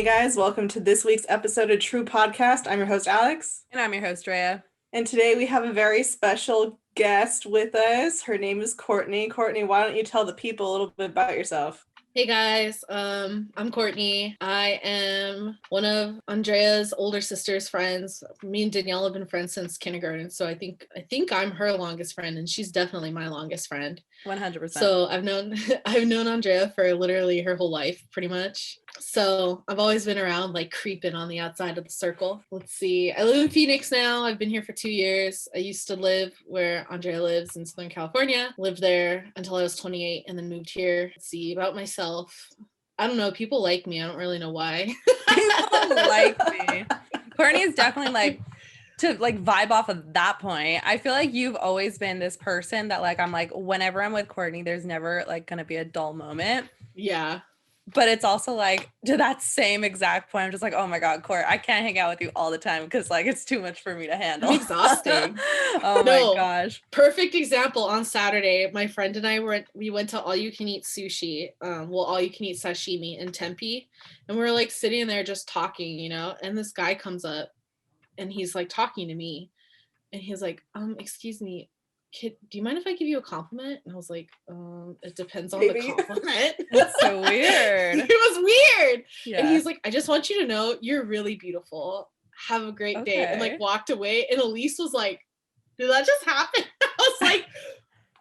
guys, welcome to this week's episode of TRUUU Podcast. I'm your host, Alex. And I'm your host, Drea. And today we have a very special guest with us. Her name is Courtney. Courtney, why don't you tell the people a little bit about yourself? Hey guys, I'm Courtney. I am one of Andrea's older sister's friends. Me and Danielle have been friends since kindergarten, so I think I'm her longest friend, and she's definitely my longest friend. 100%. So I've known Andrea for literally her whole life, pretty much. So I've always been around, like creeping on the outside of the circle. Let's see. I live in Phoenix now. I've been here for 2 years. I used to live where Andrea lives in Southern California. Lived there until I was 28 and then moved here. Let's see, about myself. I don't know. People like me. I don't really know why. People like me. Courtney is definitely to vibe off of that point. I feel like you've always been this person that I'm whenever I'm with Courtney, there's never gonna be a dull moment. Yeah. But it's also to that same exact point, I'm just oh my God, Court, I can't hang out with you all the time because it's too much for me to handle. It's exhausting. Oh my gosh. Perfect example. On Saturday, my friend and I we went to all you can eat sushi, all you can eat sashimi in Tempe. And we were sitting there just talking, and this guy comes up and he's talking to me and he's excuse me, kid, do you mind if I give you a compliment? And I was it depends on the compliment. That's so weird. It was weird. Yeah. And he's I just want you to know you're really beautiful. Have a great day. And walked away. And Elise was did that just happen? I was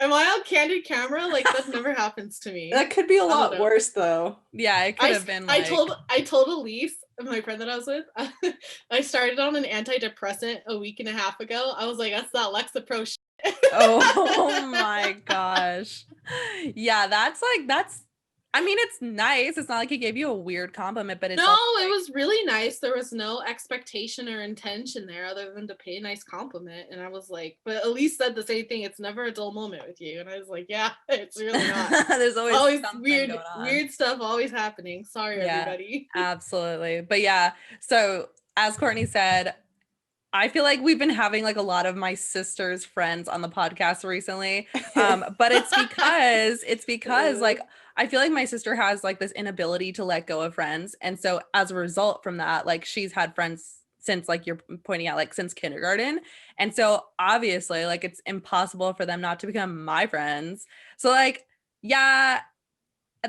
am I on candid camera? That never happens to me. That could be a lot worse though. Yeah, it could have been I told Elise, my friend that I was with, I started on an antidepressant a week and a half ago. I was that's that Lexapro shit. Oh my gosh. Yeah, that's it's nice. It's not he gave you a weird compliment, but it's it was really nice. There was no expectation or intention there other than to pay a nice compliment. And I was but Elise said the same thing. It's never a dull moment with you. And I was yeah, it's really not. There's always weird stuff always happening. Sorry, everybody. Absolutely. But yeah, so as Courtney said, I feel we've been having a lot of my sister's friends on the podcast recently. But it's because I feel my sister has this inability to let go of friends. And so as a result from that, she's had friends since you're pointing out, since kindergarten. And so obviously it's impossible for them not to become my friends. So yeah,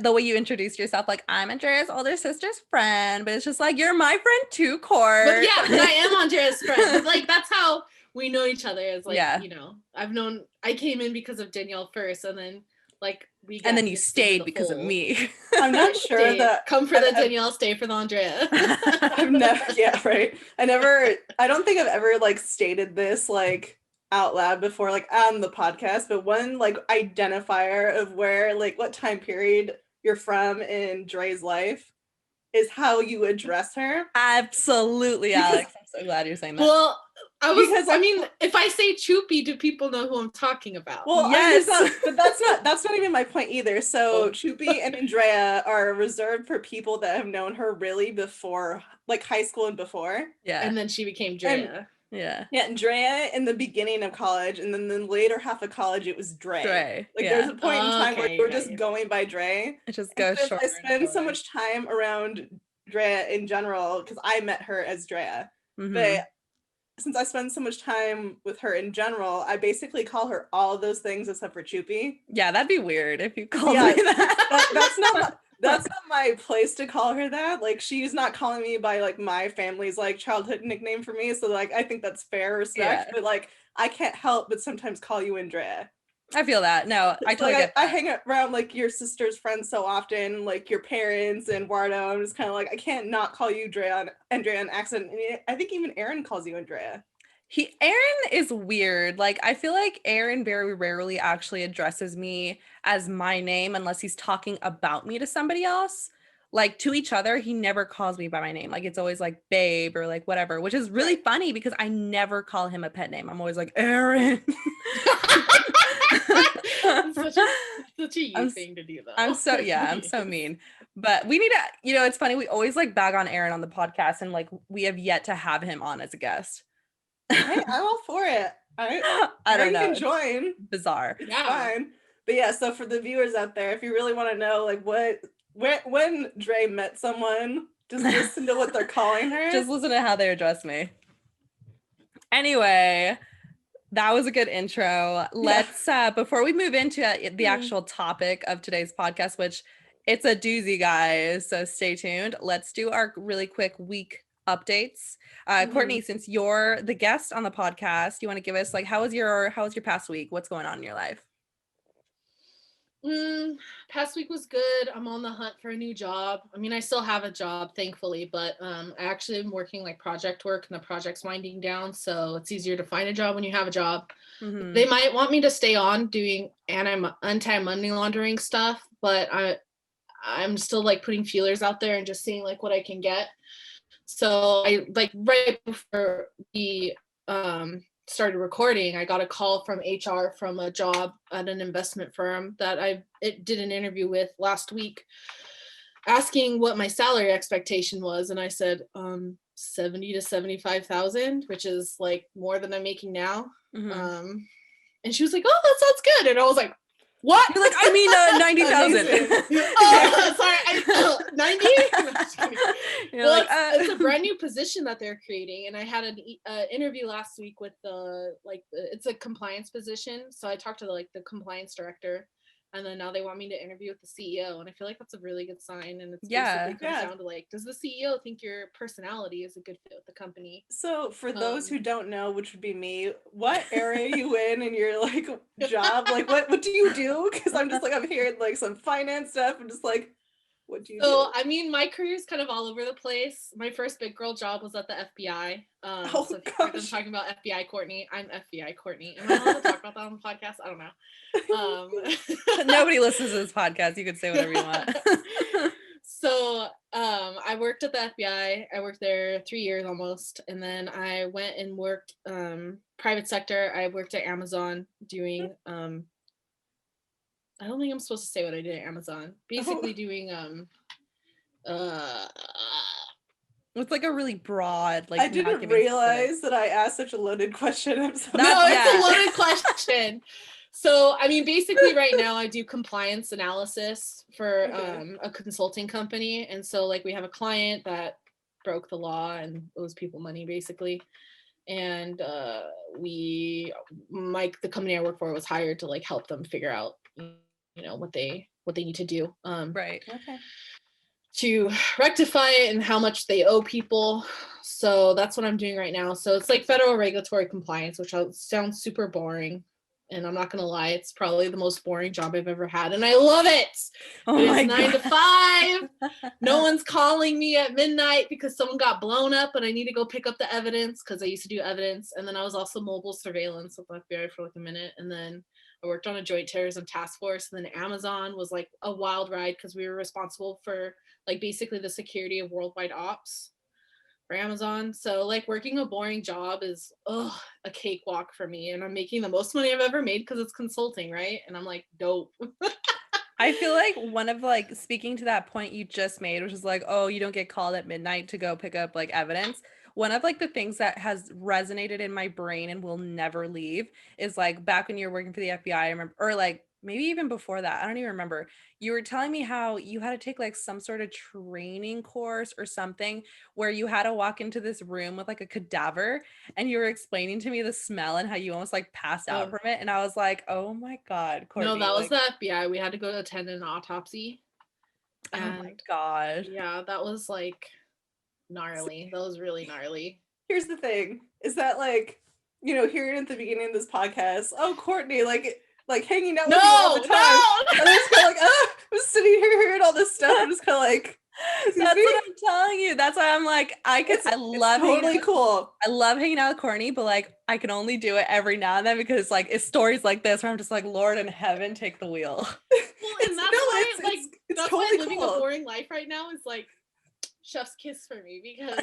the way you introduced yourself, I'm Andrea's older sister's friend, but it's just you're my friend too, Court. But yeah, but I am Andrea's friend. That's how we know each other. Is I came in because of Danielle first, and then and then you stayed because of me. I'm not sure that come for the Danielle, stay for the Andrea. I've never, yeah, right. I don't think I've ever stated this out loud before on the podcast, but one identifier of where what time period you're from in Dre's life is how you address her. Absolutely, Alex. I'm so glad you're saying that. Well, if I say Choopy, do people know who I'm talking about? Well, yes, but that's not even my point either. So Choopy and Andrea are reserved for people that have known her really before, high school and before. Yeah, and then she became Drea. Yeah, and Drea in the beginning of college, and then the later half of college, it was Dre. There's a point in time where we're just going by Dre. It just goes short. I spend so much time around Drea in general because I met her as Drea. Mm-hmm. But since I spend so much time with her in general, I basically call her all of those things except for Choopy. Yeah, that'd be weird if you called me that. That's not my place to call her that. She's not calling me by my family's childhood nickname for me. So I think that's fair respect. Yeah. But I can't help but sometimes call you Andrea. I feel that. No, I totally get that. I hang around your sister's friends so often, your parents and Wardo. I'm just kind of I can't not call you Andrea on accident. And I think even Aaron calls you Andrea. Aaron is weird. I feel Aaron very rarely actually addresses me as my name unless he's talking about me to somebody else. To each other, he never calls me by my name. It's always babe or whatever, which is really funny because I never call him a pet name. I'm always Aaron. such a you thing to do though. I'm so mean. But we need to, it's funny. We always bag on Aaron on the podcast and we have yet to have him on as a guest. Hey, I'm all for it. I don't know. You can join. Bizarre. It's fine. But yeah, so for the viewers out there, if you really want to know when Dre met someone, Just listen to what they're calling her. Just listen to how they address me. Anyway, that was a good intro. Let's before we move into the actual topic of today's podcast, which it's a doozy, guys, so stay tuned. Let's do our really quick week updates. Courtney, since you're the guest on the podcast, you want to give us like how was your past week? What's going on in your life? Past week was good. I'm on the hunt for a new job. I mean, I still have a job, thankfully, but I actually am working like project work and the project's winding down. So it's easier to find a job when you have a job. They might want me to stay on doing anti-money laundering stuff, but I'm still like putting feelers out there and just seeing like what I can get. So I like right before we started recording, I got a call from HR from a job at an investment firm that I did an interview with last week, asking what my salary expectation was, and I said 70 to 75,000, which is like more than I'm making now. And she was like, "Oh, that sounds good," and I was like, "What?" You're like, I mean, 90,000. Oh, sorry, 90. Well, like, it's a brand new position that they're creating, and I had an interview last week with it's a compliance position. So I talked to the compliance director, and then now they want me to interview with the CEO, and I feel like that's a really good sign. And it's basically comes down to like, does the CEO think your personality is a good fit with the company? So for those who don't know, which would be me, what area are you in your like job? Like what do you do? Because I'm just like, I'm hearing like some finance stuff. I'm just like, what do you do? So I mean, my career's kind of all over the place. My first big girl job was at the FBI. So if you've heard them talking about FBI Courtney, I'm FBI Courtney. Am I allowed to talk about that on the podcast? I don't know. Nobody listens to this podcast. You can say whatever you want. So I worked at the FBI. I worked there 3 years almost. And then I went and worked private sector. I worked at Amazon doing I don't think I'm supposed to say what I did at Amazon. Basically doing it's like a really broad, like I didn't realize that I asked such a loaded question. I'm sorry. No, it's a loaded question. So, I mean, basically right now I do compliance analysis for a consulting company. And so like we have a client that broke the law and owes people money basically. And the company I work for was hired to like help them figure out, what they need to do. Right. Okay. To rectify it and how much they owe people. So that's what I'm doing right now. So it's like federal regulatory compliance, which sounds super boring. And I'm not going to lie, it's probably the most boring job I've ever had. And I love it. It's 9 to 5. No one's calling me at midnight because someone got blown up and I need to go pick up the evidence because I used to do evidence. And then I was also mobile surveillance with FBI for like a minute. And then I worked on a joint terrorism task force. And then Amazon was like a wild ride because we were responsible for like basically the security of worldwide ops for Amazon. So like working a boring job is a cakewalk for me, and I'm making the most money I've ever made because it's consulting, right? And I'm like, dope. I feel like one of like speaking to that point you just made, which is like, oh, you don't get called at midnight to go pick up like evidence. One of like the things that has resonated in my brain and will never leave is like back when you were working for the FBI, I remember, or like maybe even before that, I don't even remember. You were telling me how you had to take like some sort of training course or something where you had to walk into this room with like a cadaver, and you were explaining to me the smell and how you almost like passed out from it. And I was like, oh my God, Courtney. No, that was the FBI. We had to go attend an autopsy. Oh my God. Yeah, that was like gnarly. That was really gnarly. Here's the thing, is that like, hearing at the beginning of this podcast, oh, Courtney, like hanging out with you all the time. And I'm just kind of like, I'm sitting here hearing all this stuff. I'm just kind of like, that's what I'm telling you. That's why I'm like, I love totally cool. I love hanging out with Courtney, but like I can only do it every now and then because like it's stories like this where I'm just like, Lord in heaven, take the wheel. Well, and that's why living a boring life right now is like chef's kiss for me because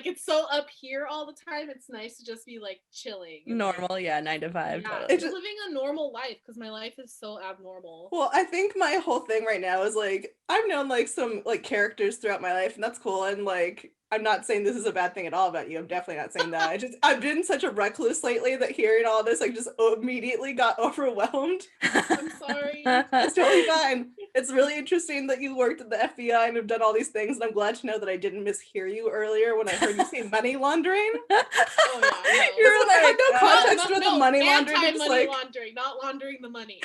it's so up here all the time. It's nice to just be like chilling. Normal, 9 to 5. Yeah, totally. just living a normal life because my life is so abnormal. Well, I think my whole thing right now is like I've known like some like characters throughout my life, and that's cool. And like I'm not saying this is a bad thing at all about you. I'm definitely not saying that. I've been such a recluse lately that hearing all this, like, just immediately got overwhelmed. I'm sorry. It's totally fine. It's really interesting that you worked at the FBI and have done all these things, and I'm glad to know that I didn't mishear you earlier when I heard you say money laundering. Oh yeah, no. You're like, I had no context with the money laundering. It's Money like laundering, not laundering the money.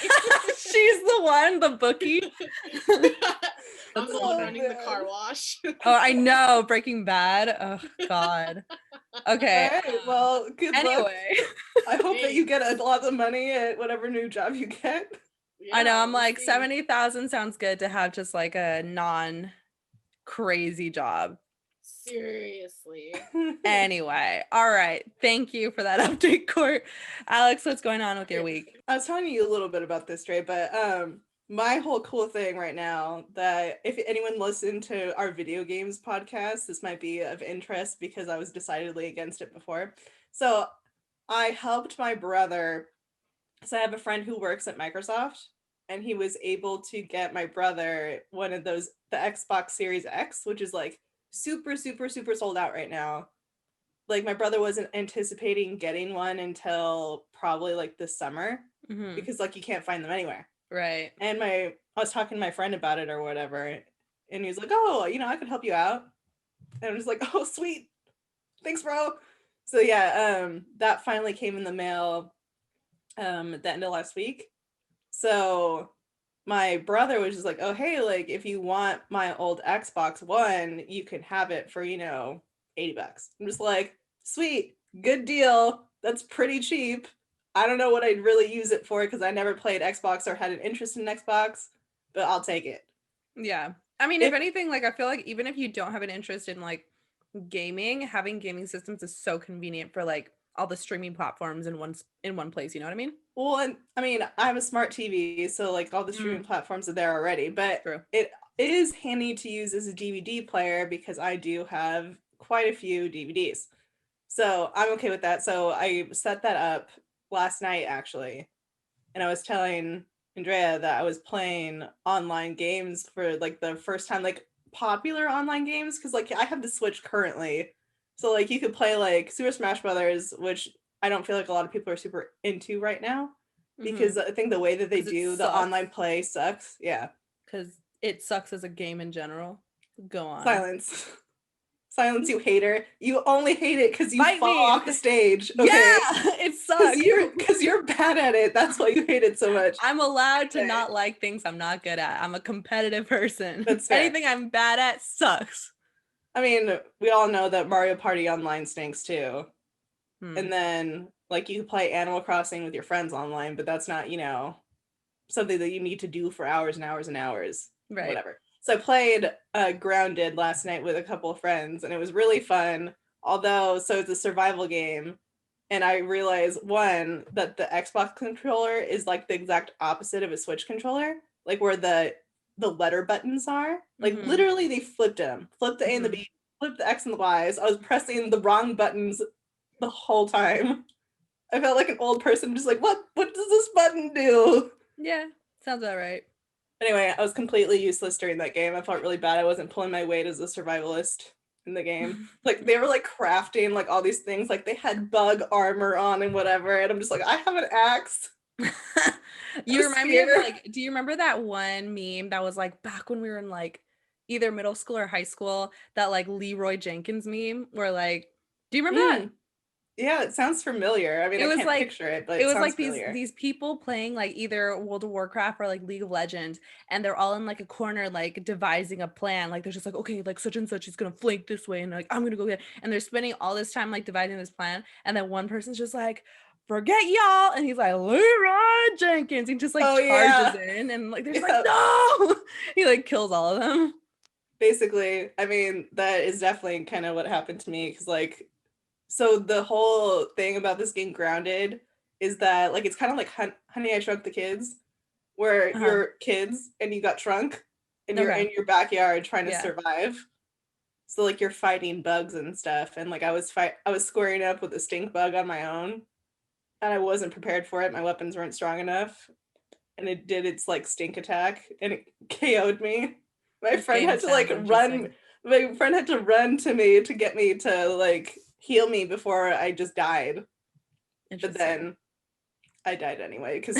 She's the one, the bookie. I'm the one running the car wash. Oh, I know, Breaking Bad. Oh God. Okay. All right, well, good luck. Anyway, I hope that you get a lot of money at whatever new job you get. I know. I'm we'll like see. 70,000 sounds good to have just like a non-crazy job. Seriously. Anyway, all right. Thank you for that update, Court. Alex, what's going on with your week? I was telling you a little bit about this, Dre, but my whole cool thing right now that if anyone listened to our video games podcast, this might be of interest because I was decidedly against it before. So I helped my brother. So I have a friend who works at Microsoft, and he was able to get my brother one of those, the Xbox Series X, which is like super, super, super sold out right now. Like my brother wasn't anticipating getting one until probably like this summer because like you can't find them anywhere. Right. And I was talking to my friend about it or whatever, and he was like, "Oh, you know, I could help you out." And I was like, "Oh, sweet, thanks, bro." So yeah, that finally came in the mail at the end of last week. So my brother was just like, "Oh, hey, like if you want my old Xbox One, you can have it for, you know, $80." I'm just like, "Sweet, good deal. That's pretty cheap." I don't know what I'd really use it for because I never played Xbox or had an interest in Xbox, but I'll take it. Yeah. I mean, if anything, like I feel like even if you don't have an interest in like gaming, having gaming systems is so convenient for like all the streaming platforms in one place, you know what I mean? Well, and I mean, I have a smart TV, so like all the streaming platforms are there already, but True. it is handy to use as a DVD player because I do have quite a few DVDs. So I'm okay with that. So I set that up last night actually, and I was telling Andrea that I was playing online games for like the first time, like popular online games, because like I have the Switch currently, so like you could play like Super Smash Brothers, which I don't feel like a lot of people are super into right now because I think the way that they do the online play sucks. Yeah, because it sucks as a game in general. Go on. Silence, you hater. You only hate it because you Fight fall me. off the stage. Okay? Yeah, it sucks. Because you're bad at it. That's why you hate it so much. I'm allowed to not like things I'm not good at. I'm a competitive person. That's fair. Anything I'm bad at sucks. I mean, we all know that Mario Party Online stinks too. And then, like, you can play Animal Crossing with your friends online, but that's not, you know, something that you need to do for hours and hours and hours. Right. Whatever. So I played Grounded last night with a couple of friends, and it was really fun. Although, so it's a survival game, and I realized, one, that the Xbox controller is like the exact opposite of a Switch controller, like where the letter buttons are. Like literally, they flipped them. Flipped the A and the B, flipped the X and the Y's. I was pressing the wrong buttons the whole time. I felt like an old person, just like, what does this button do? Yeah, sounds about right. Anyway, I was completely useless during that game. I felt really bad. I wasn't pulling my weight as a survivalist in the game. Like they were like crafting like all these things, like they had bug armor on and whatever, and I'm just like, I have an axe. You remind me of like, do you remember that one meme that was like back when we were in like either middle school or high school, that like Leroy Jenkins meme where like, do you remember that? Yeah, it sounds familiar. I mean, I can't picture it, but it was like these people playing like either World of Warcraft or like League of Legends, and they're all in like a corner like devising a plan. Like they're just like, okay, like such and such is gonna flank this way, and like I'm gonna go get, and they're spending all this time like devising this plan, and then one person's just like, forget y'all, and he's like, Leroy Jenkins, he just like charges in, and like there's like, no, he like kills all of them. Basically, I mean, that is definitely kind of what happened to me, because like, so the whole thing about this game Grounded is that like it's kind of like Honey, I Shrunk the Kids, where you're kids and you got shrunk and you're in your backyard trying to survive. So like you're fighting bugs and stuff, and like I was squaring up with a stink bug on my own, and I wasn't prepared for it. My weapons weren't strong enough, and it did its like stink attack and it KO'd me. My friend had to like run My friend had to run to me to get me to like heal me before I just died. But then I died anyway because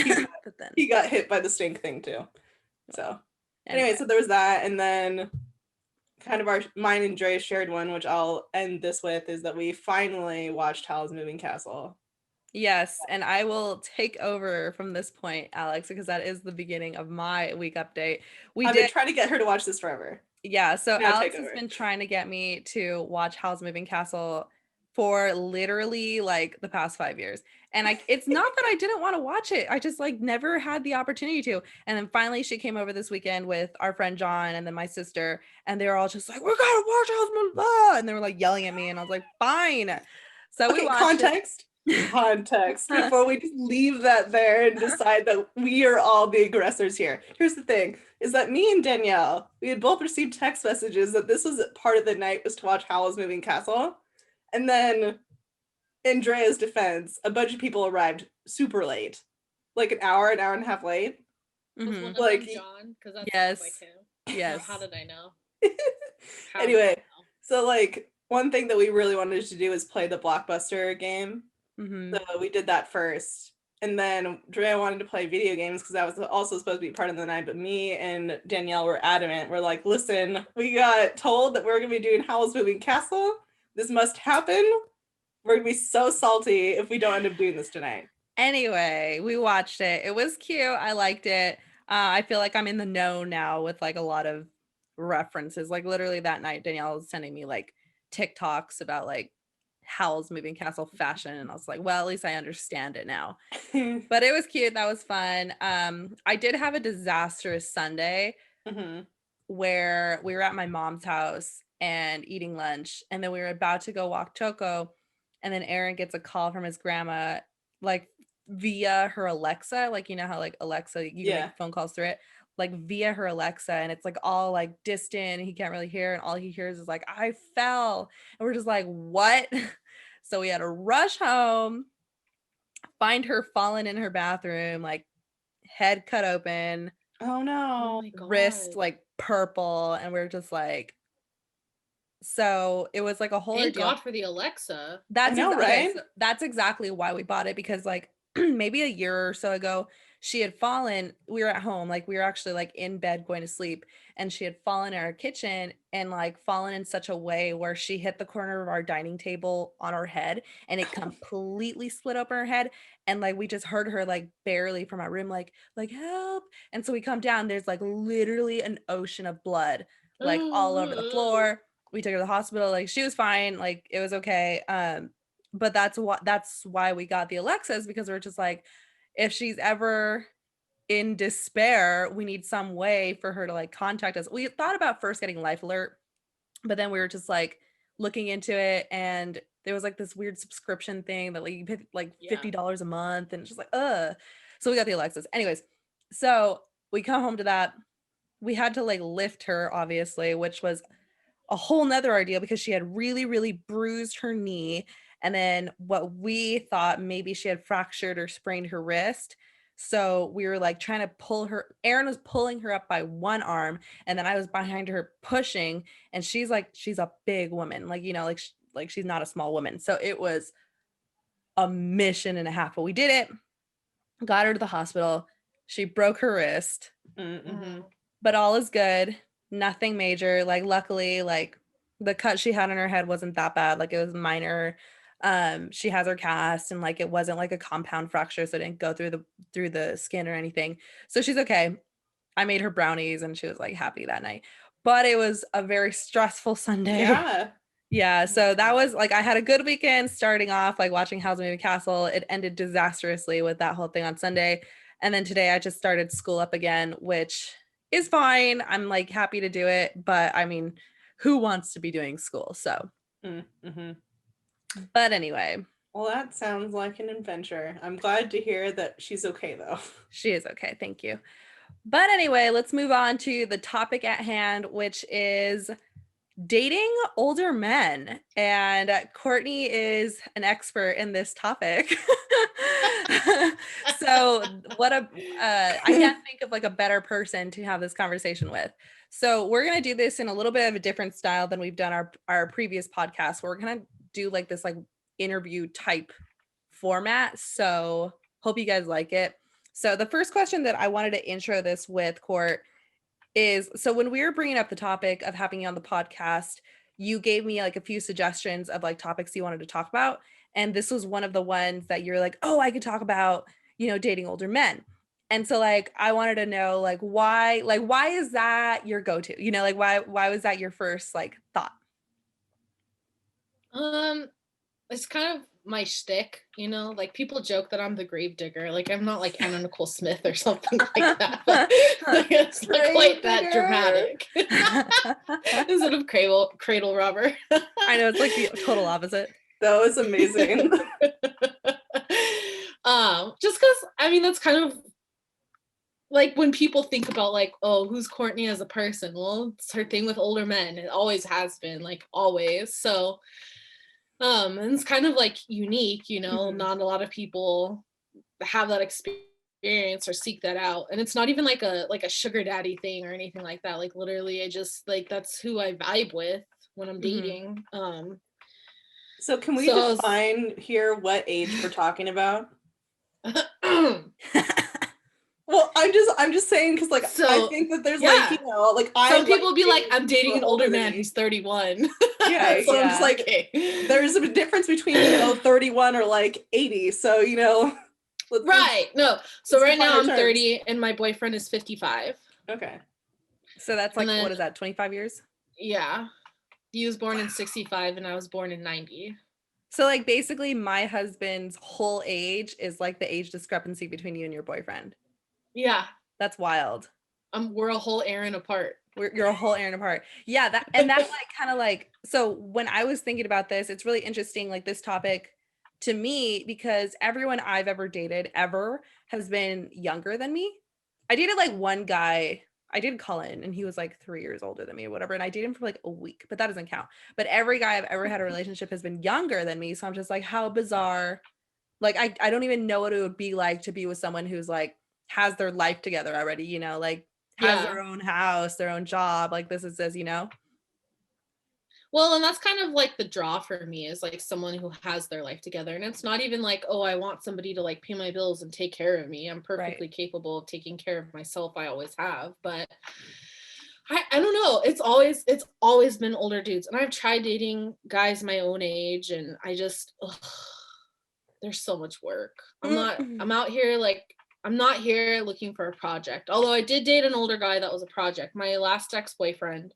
he got hit by the stink thing too. So anyway, so there was that, and then kind of mine and Dre shared one, which I'll end this with, is that we finally watched Howl's Moving Castle. Yes, and I will take over from this point, Alex, because that is the beginning of my week update. I've been trying to get her to watch this forever. Yeah, so Alex has been trying to get me to watch Howl's Moving Castle for literally like the past 5 years. And it's not that I didn't want to watch it. I just like never had the opportunity to. And then finally she came over this weekend with our friend John and then my sister, and they were all just like, we're gonna watch Howl's Moving Castle, and they were like yelling at me, and I was like, fine. So we watched context before we just leave that there and decide that we are all the aggressors here. Here's the thing, is that me and Danielle, we had both received text messages that this was part of the night was to watch Howl's Moving Castle. And then in Drea's defense, a bunch of people arrived super late, like an hour and a half late. Mm-hmm. Like John, because that's yes, like him. Yes. How did I know? Anyway, so like one thing that we really wanted to do is play the Blockbuster game. Mm-hmm. So we did that first. And then Drea wanted to play video games because that was also supposed to be part of the night. But me and Danielle were adamant. We're like, listen, we got told that we're going to be doing Howl's Moving Castle. This must happen. We're going to be so salty if we don't end up doing this tonight. Anyway, we watched it. It was cute. I liked it. I feel like I'm in the know now with like a lot of references. Like literally that night, Danielle was sending me like TikToks about like Howl's Moving Castle fashion, and I was like, well, at least I understand it now. But it was cute. That was fun. I did have a disastrous Sunday where we were at my mom's house and eating lunch, and then we were about to go walk Choco, and then Aaron gets a call from his grandma, like via her Alexa, like you know how like Alexa you can make phone calls through it, like via her Alexa, and it's like all like distant, and he can't really hear, and all he hears is like, I fell. And we're just like, what? So we had to rush home, find her fallen in her bathroom, like head cut open. Oh no. Wrist like purple, and we're just like, so it was like a whole Thank ordeal. God for the Alexa. That's right. So that's exactly why we bought it, because like maybe a year or so ago she had fallen. We were at home, like we were actually like in bed going to sleep, and she had fallen in our kitchen and like fallen in such a way where she hit the corner of our dining table on her head, and it completely split open her head, and like we just heard her like barely from our room like help. And so we come down, there's like literally an ocean of blood like all over the floor. We took her to the hospital, like she was fine, like it was okay. But that's why we got the Alexas, because we're just like, if she's ever in despair, we need some way for her to like contact us. We thought about first getting Life Alert, but then we were just like looking into it, and there was like this weird subscription thing that like you pay like $50 a month, and it's just like so we got the Alexas. Anyways, so we come home to that. We had to like lift her, obviously, which was a whole nother ordeal because she had really, really bruised her knee. And then what we thought maybe she had fractured or sprained her wrist. So we were like trying to pull her. Aaron was pulling her up by one arm, and then I was behind her pushing. And she's a big woman, like, you know, like she's not a small woman. So it was a mission and a half, but we did it. Got her to the hospital. She broke her wrist, but all is good. Nothing major. Like luckily, like the cut she had on her head wasn't that bad. Like it was minor. She has her cast, and like it wasn't like a compound fracture, so it didn't go through the skin or anything. So she's okay. I made her brownies, and she was like happy that night. But it was a very stressful Sunday. Yeah. So that was like, I had a good weekend starting off like watching Howl's Moving Castle. It ended disastrously with that whole thing on Sunday. And then today I just started school up again, which is fine. I'm like happy to do it, but I mean, who wants to be doing school? So, but anyway. Well, that sounds like an adventure. I'm glad to hear that she's okay though. She is okay. Thank you. But anyway, let's move on to the topic at hand, which is dating older men, and Courtney is an expert in this topic. So I can't think of like a better person to have this conversation with. So we're going to do this in a little bit of a different style than we've done our previous podcast. We're going to do like this like interview type format. So hope you guys like it. So the first question that I wanted to intro this with, Court, is, so when we were bringing up the topic of having you on the podcast, you gave me like a few suggestions of like topics you wanted to talk about. And this was one of the ones that you're like, oh, I could talk about, dating older men. And so like, I wanted to know why is that your go-to, why was that your first like thought? It's kind of my shtick, like people joke that I'm the grave digger. Like I'm not like Anna Nicole Smith or something like that. But, like, it's not quite that dramatic. Instead of cradle robber. I know, it's like the total opposite. That was amazing. Just because that's kind of like when people think about like, oh, who's Courtney as a person? Well, it's her thing with older men. It always has been, like always. So and it's kind of like unique, Mm-hmm. Not a lot of people have that experience or seek that out. And it's not even like a sugar daddy thing or anything like that. Like literally I just like, that's who I vibe with when I'm dating. So can we define here what age we're talking about? Well, I'm just saying, because like I think that there's like some people be like, I'm dating an older man who's 31. Yeah, so I'm just like, okay. There's a difference between 31 or like 80. So right. No. So right now I'm 30 and my boyfriend is 55. Okay. So that's like, what is that? 25 years? Yeah. He was born in 65 and I was born in 90. So like basically my husband's whole age is like the age discrepancy between you and your boyfriend. Yeah. That's wild. We're a whole Aaron apart. You're a whole Aaron apart. Yeah, that's like kind of like, so when I was thinking about this, it's really interesting, like this topic to me, because everyone I've ever dated ever has been younger than me. I dated like one guy, I did Cullen, and he was like 3 years older than me or whatever. And I dated him for like a week, but that doesn't count. But every guy I've ever had a relationship has been younger than me. So I'm just like, how bizarre. Like, I don't even know what it would be like to be with someone who's like, has their life together already, like has their own house, their own job, like this, Well, and that's kind of like the draw for me, is like someone who has their life together. And it's not even like, oh, I want somebody to like pay my bills and take care of me. I'm perfectly capable of taking care of myself. I always have. But I don't know. It's always been older dudes. And I've tried dating guys my own age, and I just, there's so much work. I'm not here looking for a project. Although I did date an older guy that was a project. My last ex-boyfriend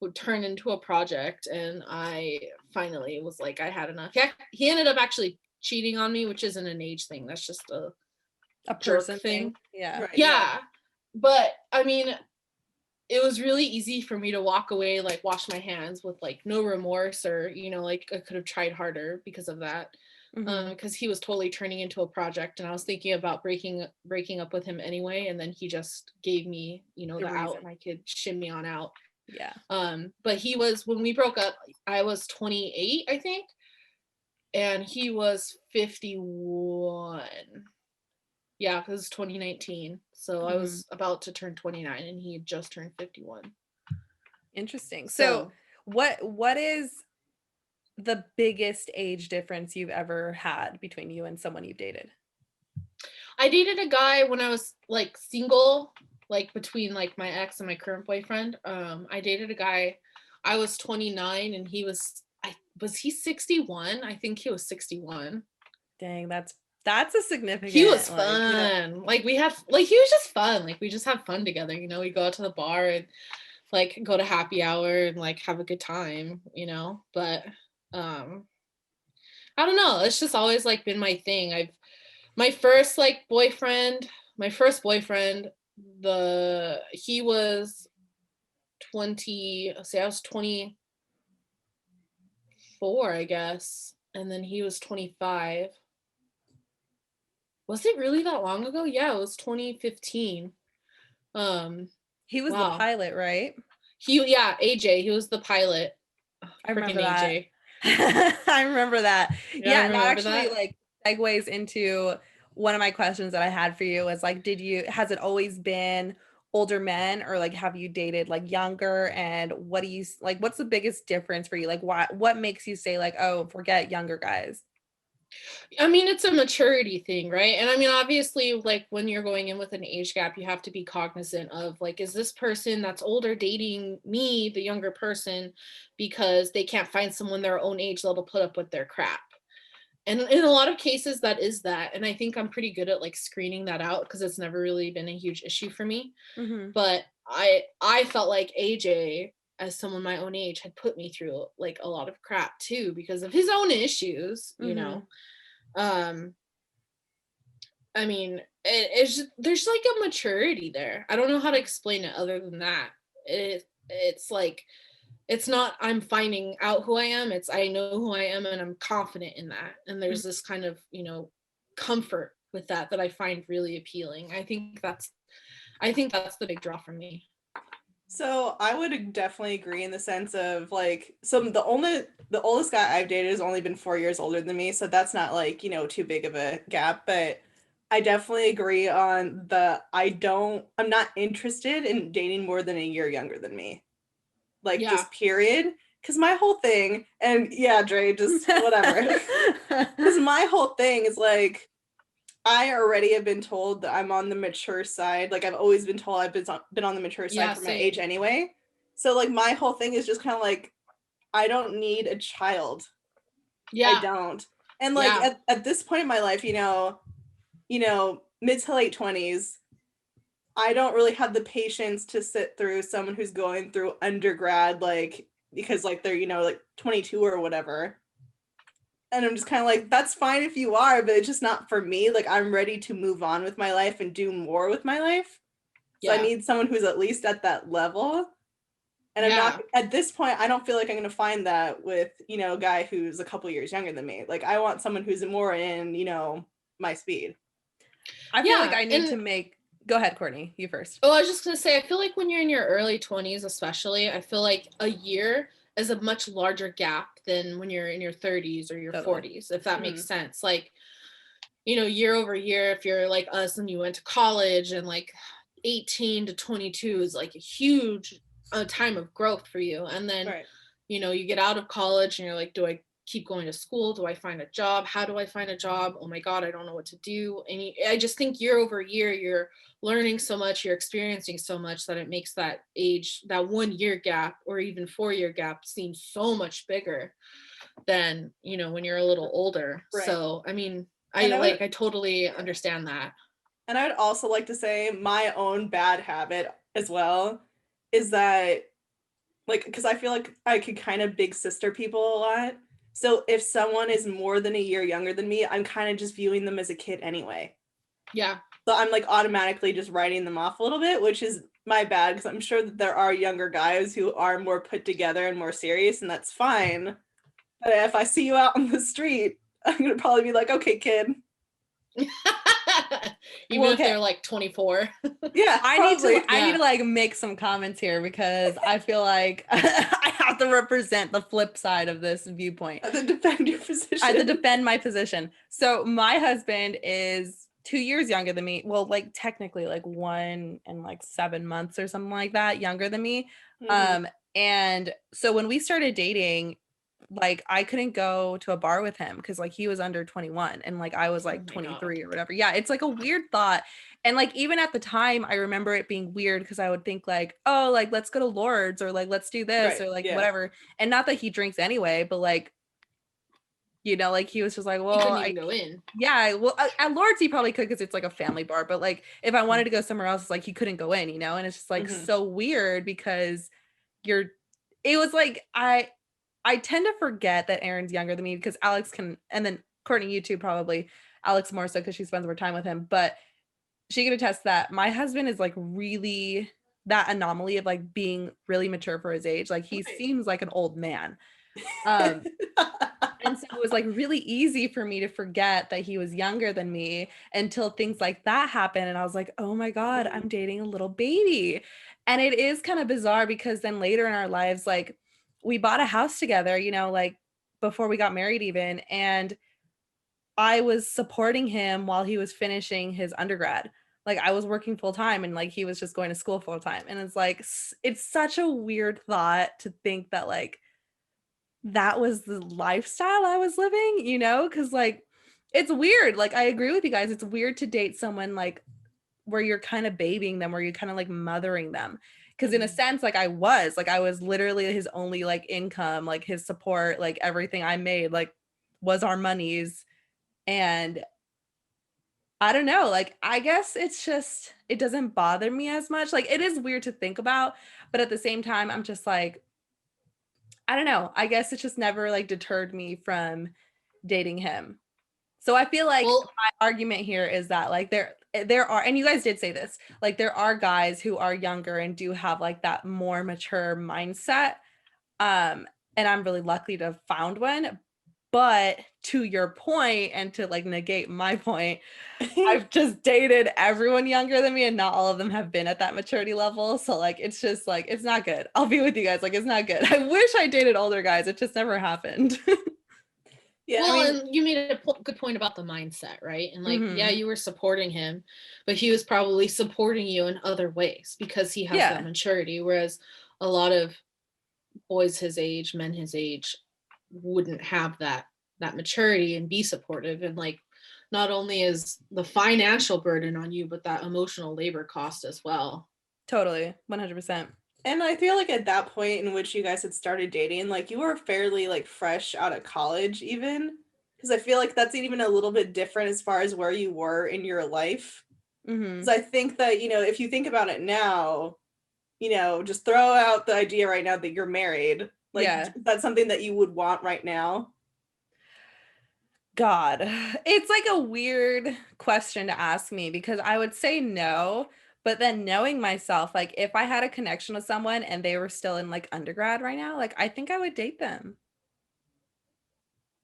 would turn into a project, and I finally was like, I had enough. He ended up actually cheating on me, which isn't an age thing. That's just a person thing. Yeah. Right, yeah. But I mean, it was really easy for me to walk away, like wash my hands with like no remorse, or, like I could have tried harder because of that. Because he was totally turning into a project, and I was thinking about breaking up with him anyway, and then he just gave me, the out, and I could shimmy on out. Yeah. But when we broke up, I was 28, I think, and he was 51. Yeah, because it's 2019, so I was about to turn 29, and he had just turned 51. Interesting. So what is the biggest age difference you've ever had between you and someone you've dated? I dated a guy when I was like single, like between like my ex and my current boyfriend. I dated a guy, I was 29 and he was he 61? I think he was 61. Dang, that's a significant. He was fun. Like he was just fun. Like we just have fun together, we go out to the bar and like go to happy hour and like have a good time, but I don't know. It's just always like been my thing. My first boyfriend, he was 20, I was 24, I guess. And then he was 25. Was it really that long ago? Yeah, it was 2015. He was the pilot, right? AJ, he was the pilot. I remember Freaking that. AJ. I remember that. Yeah, that remember actually that? like segues into one of my questions that I had for you was like, has it always been older men, or like have you dated like younger, and what do you like, what's the biggest difference for you? Like what makes you say like, oh, forget younger guys? I mean, it's a maturity thing, right? And I mean, obviously, like when you're going in with an age gap, you have to be cognizant of like, is this person that's older dating me, the younger person, because they can't find someone their own age that'll put up with their crap? And in a lot of cases, that is that. And I think I'm pretty good at like screening that out because it's never really been a huge issue for me. Mm-hmm. But I felt like AJ, as someone my own age, had put me through like a lot of crap too because of his own issues, you know. I mean, it's just, there's like a maturity there. I don't know how to explain it other than that. It's like, it's not I'm finding out who I am, it's I know who I am and I'm confident in that. And there's this kind of, you know, comfort with that I find really appealing. I think that's the big draw for me. So I would definitely agree in the sense of like, so the oldest guy I've dated has only been 4 years older than me, so that's not like, you know, too big of a gap. But I definitely agree on I'm not interested in dating more than a year younger than me. Like just period. Because my whole thing, and yeah, Dre, just whatever. Because my whole thing is like, I already have been told that I'm on the mature side. Like I've always been told I've been on the mature side for my age anyway. So like my whole thing is just kind of like, I don't need a child. I don't. And like at this point in my life, you know, mid to late 20s, I don't really have the patience to sit through someone who's going through undergrad, like because like they're, you know, like 22 or whatever. And I'm just kind of like, that's fine if you are, but it's just not for me. Like, I'm ready to move on with my life and do more with my life. So I need someone who's at least at that level. And I'm not, at this point, I don't feel like I'm going to find that with, you know, a guy who's a couple years younger than me. Like, I want someone who's more in, you know, my speed. I feel like I need to make, go ahead, Courtney, you first. Oh, I was just going to say, I feel like when you're in your early 20s, especially, I feel like a year is a much larger gap than when you're in your 30s or your 40s, if that makes sense. Like, you know, year over year, if you're like us and you went to college, and like 18 to 22 is like a huge time of growth for you. And then, you know, you get out of college and you're like, do I keep going to school? Do I find a job? How do I find a job? Oh my God, I don't know what to do. And I just think year over year, you're learning so much, you're experiencing so much that it makes that age, that 1 year gap or even 4 year gap seem so much bigger than, you know, when you're a little older. So, I mean, I totally understand that. And I would also like to say my own bad habit as well is that, like, because I feel like I could kind of big sister people a lot. So if someone is more than a year younger than me, I'm kind of just viewing them as a kid anyway. Yeah. So I'm like automatically just writing them off a little bit, which is my bad because I'm sure that there are younger guys who are more put together and more serious, and that's fine. But if I see you out on the street, I'm going to probably be like, okay, kid. Even if they're like 24. Yeah, I need to like make some comments here because I feel like I have to represent the flip side of this viewpoint. I have to defend your position. I have to defend my position. So my husband is 2 years younger than me. Well, like technically like 1 and like 7 months or something like that younger than me. And so when we started dating, like I couldn't go to a bar with him because like he was under 21 and like I was like 23 or whatever. Yeah, it's like a weird thought. And like even at the time I remember it being weird because I would think like, oh, like let's go to Lord's or like let's do this or like whatever. And not that he drinks anyway, but like, you know, like he was just like, well, he couldn't even go in. Yeah, well at Lord's he probably could because it's like a family bar, but like if I wanted to go somewhere else, it's like he couldn't go in, you know. And it's just like so weird because it was like I tend to forget that Aaron's younger than me because Alex can, and then Courtney, you too, probably. Alex more so because she spends more time with him, but she can attest that my husband is like really that anomaly of like being really mature for his age. Like he seems like an old man. And And so it was like really easy for me to forget that he was younger than me until things like that happened. And I was like, oh my God, I'm dating a little baby. And it is kind of bizarre because then later in our lives, like we bought a house together, you know, like before we got married even. And I was supporting him while he was finishing his undergrad. Like I was working full time and like he was just going to school full time. And it's like, it's such a weird thought to think that like that was the lifestyle I was living, you know? Cause like it's weird. Like I agree with you guys. It's weird to date someone like where you're kind of babying them, where you're kind of like mothering them. Cause in a sense, like I was literally his only like income, like his support, like everything I made, like was our monies. And I don't know, like I guess it's just it doesn't bother me as much. Like it is weird to think about, but at the same time I'm just like I don't know. I guess it just never like deterred me from dating him. So I feel like Well, my argument here is that like there are, and you guys did say this, like there are guys who are younger and do have like that more mature mindset. And I'm really lucky to have found one. But to your point, and to like negate my point, I've just dated everyone younger than me and not all of them have been at that maturity level. So like it's just like it's not good. I'll be with you guys. Like it's not good. I wish I dated older guys. It just never happened. Yeah, well, I mean, and you made a good point about the mindset, right? And like, yeah, Mhm. you were supporting him, but he was probably supporting you in other ways because he has Yeah. that maturity. Whereas a lot of boys his age, men his age, wouldn't have that maturity and be supportive. And like, not only is the financial burden on you, but that emotional labor cost as well. Totally. 100%. and I feel like at that point in which you guys had started dating, like you were fairly like fresh out of college even. Because I feel like that's even a little bit different as far as where you were in your life. Mhm. Because I think that, you know, if you think about it now, you know, just throw out the idea right now that you're married. Like Yeah. that's something that you would want right now. God, it's like a weird question to ask me because I would say no, but then knowing myself, like if I had a connection with someone and they were still in like undergrad right now, like I think I would date them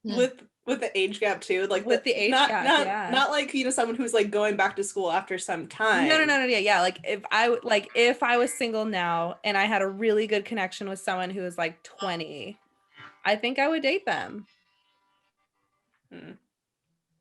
Hmm. With the age gap too, like with the the age not gap. not Yeah. not like, you know, someone who's like going back to school after some No, no, time. no, no, yeah, yeah. Like if I was single now and I had a really good connection with someone who was like 20, I think I would date them.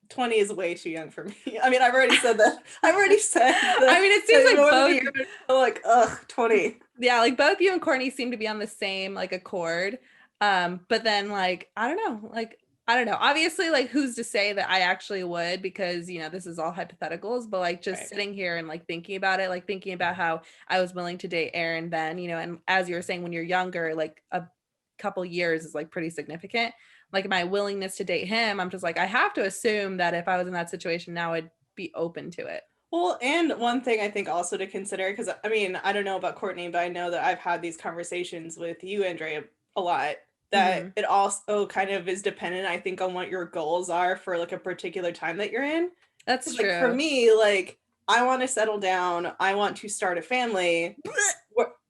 20 is way too young for me. I mean, I've already said that. I've already said I mean, it that seems like more than a both. year, I'm like, ugh, 20. Yeah, like both you and Courtney seem to be on the same like accord. But then like I don't know. Obviously, like who's to say that I actually would, because you know, this is all hypotheticals, but like just Right. sitting here and like thinking about it, like thinking about how I was willing to date Aaron then, you know, and as you were saying, when you're younger, like a couple years is like pretty significant. Like my willingness to date him, I'm just like, I have to assume that if I was in that situation now, I'd be open to it. Well, and one thing I think also to consider, because I mean, I don't know about Courtney, but I know that I've had these conversations with you, Andrea, a lot, that Mhm. it also kind of is dependent, I think, on what your goals are for like a particular time that you're in. That's 'Cause, like for true. me, like I want to settle down, I want to start a family.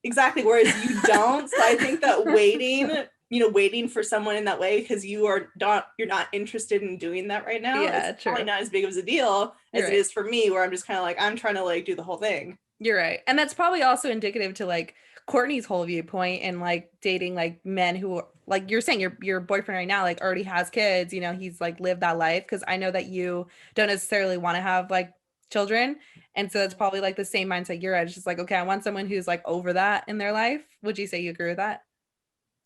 Exactly, whereas you don't. So I think that waiting for someone in that way because you're not interested in doing that right now, it's Yeah, probably true. not as big of a deal You're as it right. is for me, where I'm just kind of like I'm trying to like do the whole thing. You're right. And that's probably also indicative to like Courtney's whole viewpoint and like dating like men who like you're saying your boyfriend right now like already has kids, you know, he's like lived that life, because I know that you don't necessarily want to have like children. And so it's probably like the same mindset you're at. It's just like, okay, I want someone who's like over that in their life. Would you say you agree with that?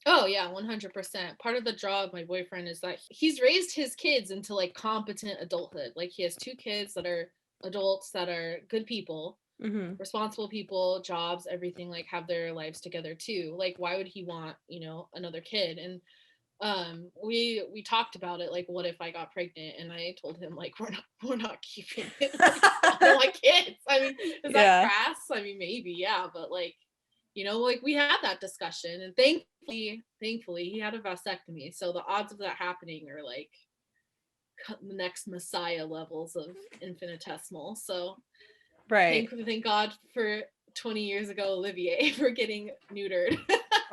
Oh yeah, 100%. Part of the draw of my boyfriend is that he's raised his kids into like competent adulthood. Like he has two kids that are adults that are good people, Mm-hmm. responsible people, jobs, everything, like have their lives together too. Like why would he want, another kid? And we talked about it, like what if I got pregnant, and I told him like we're not keeping it. Like, I don't want kids. I mean, is that Yeah. crass? I mean, maybe, yeah, but like, like we had that discussion, and thankfully he had a vasectomy, so the odds of that happening are like the next messiah levels of infinitesimal. So Right. thank God for 20 years ago Olivier for getting neutered.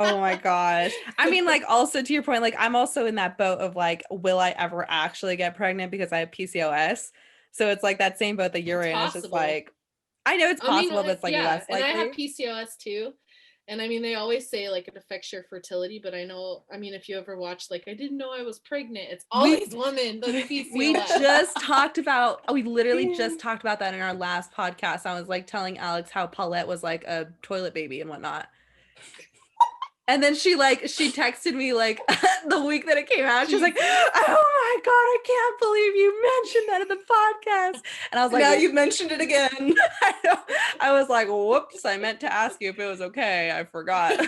Oh my gosh. I mean, like, also to your point, like, I'm also in that boat of like, will I ever actually get pregnant because I have PCOS? So it's like that same boat that you're in. It's just like, I know it's possible, but it's like yeah, less and I have likely. PCOS too. And I mean, they always say like it affects your fertility, but I know, I mean, if you ever watched like I didn't know I was pregnant, it's always women with PCOS. We literally just talked about that in our last podcast. I was like telling Alex how Paulette was like a toilet baby and whatnot. And then she texted me like the week that it came out. She was like, "Oh my god, I can't believe you mentioned that in the podcast." And I was like, now you've mentioned it again. I was like, "Whoops, I meant to ask you if it was okay. I forgot."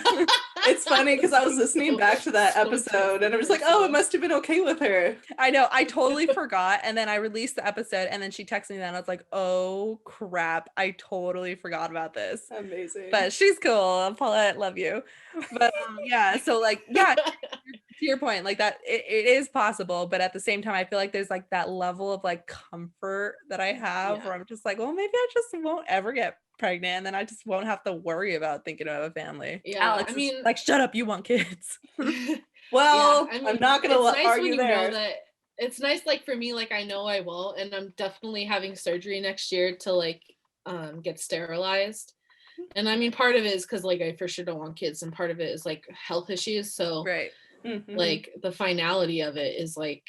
It's funny because I was listening back to that episode and I was like, oh, it must have been okay with her. I know, I totally forgot. And then I released the episode and then she texted me that and I was like, oh crap, I totally forgot about this. Amazing. But she's cool. Paulette, love you. But yeah, so like, yeah, to your point, like that it is possible, but at the same time, I feel like there's like that level of like comfort that I have where I'm just like, well, maybe I just won't ever get pregnant and then I just won't have to worry about thinking of a family. Yeah, Alex I mean, like, shut up, you want kids. Well, I mean, I'm not gonna argue there. That it's nice, like for me, like I know I will, and I'm definitely having surgery next year to like get sterilized. And I mean, part of it is because like I for sure don't want kids, and part of it is like health issues. So right. Like the finality of it is like,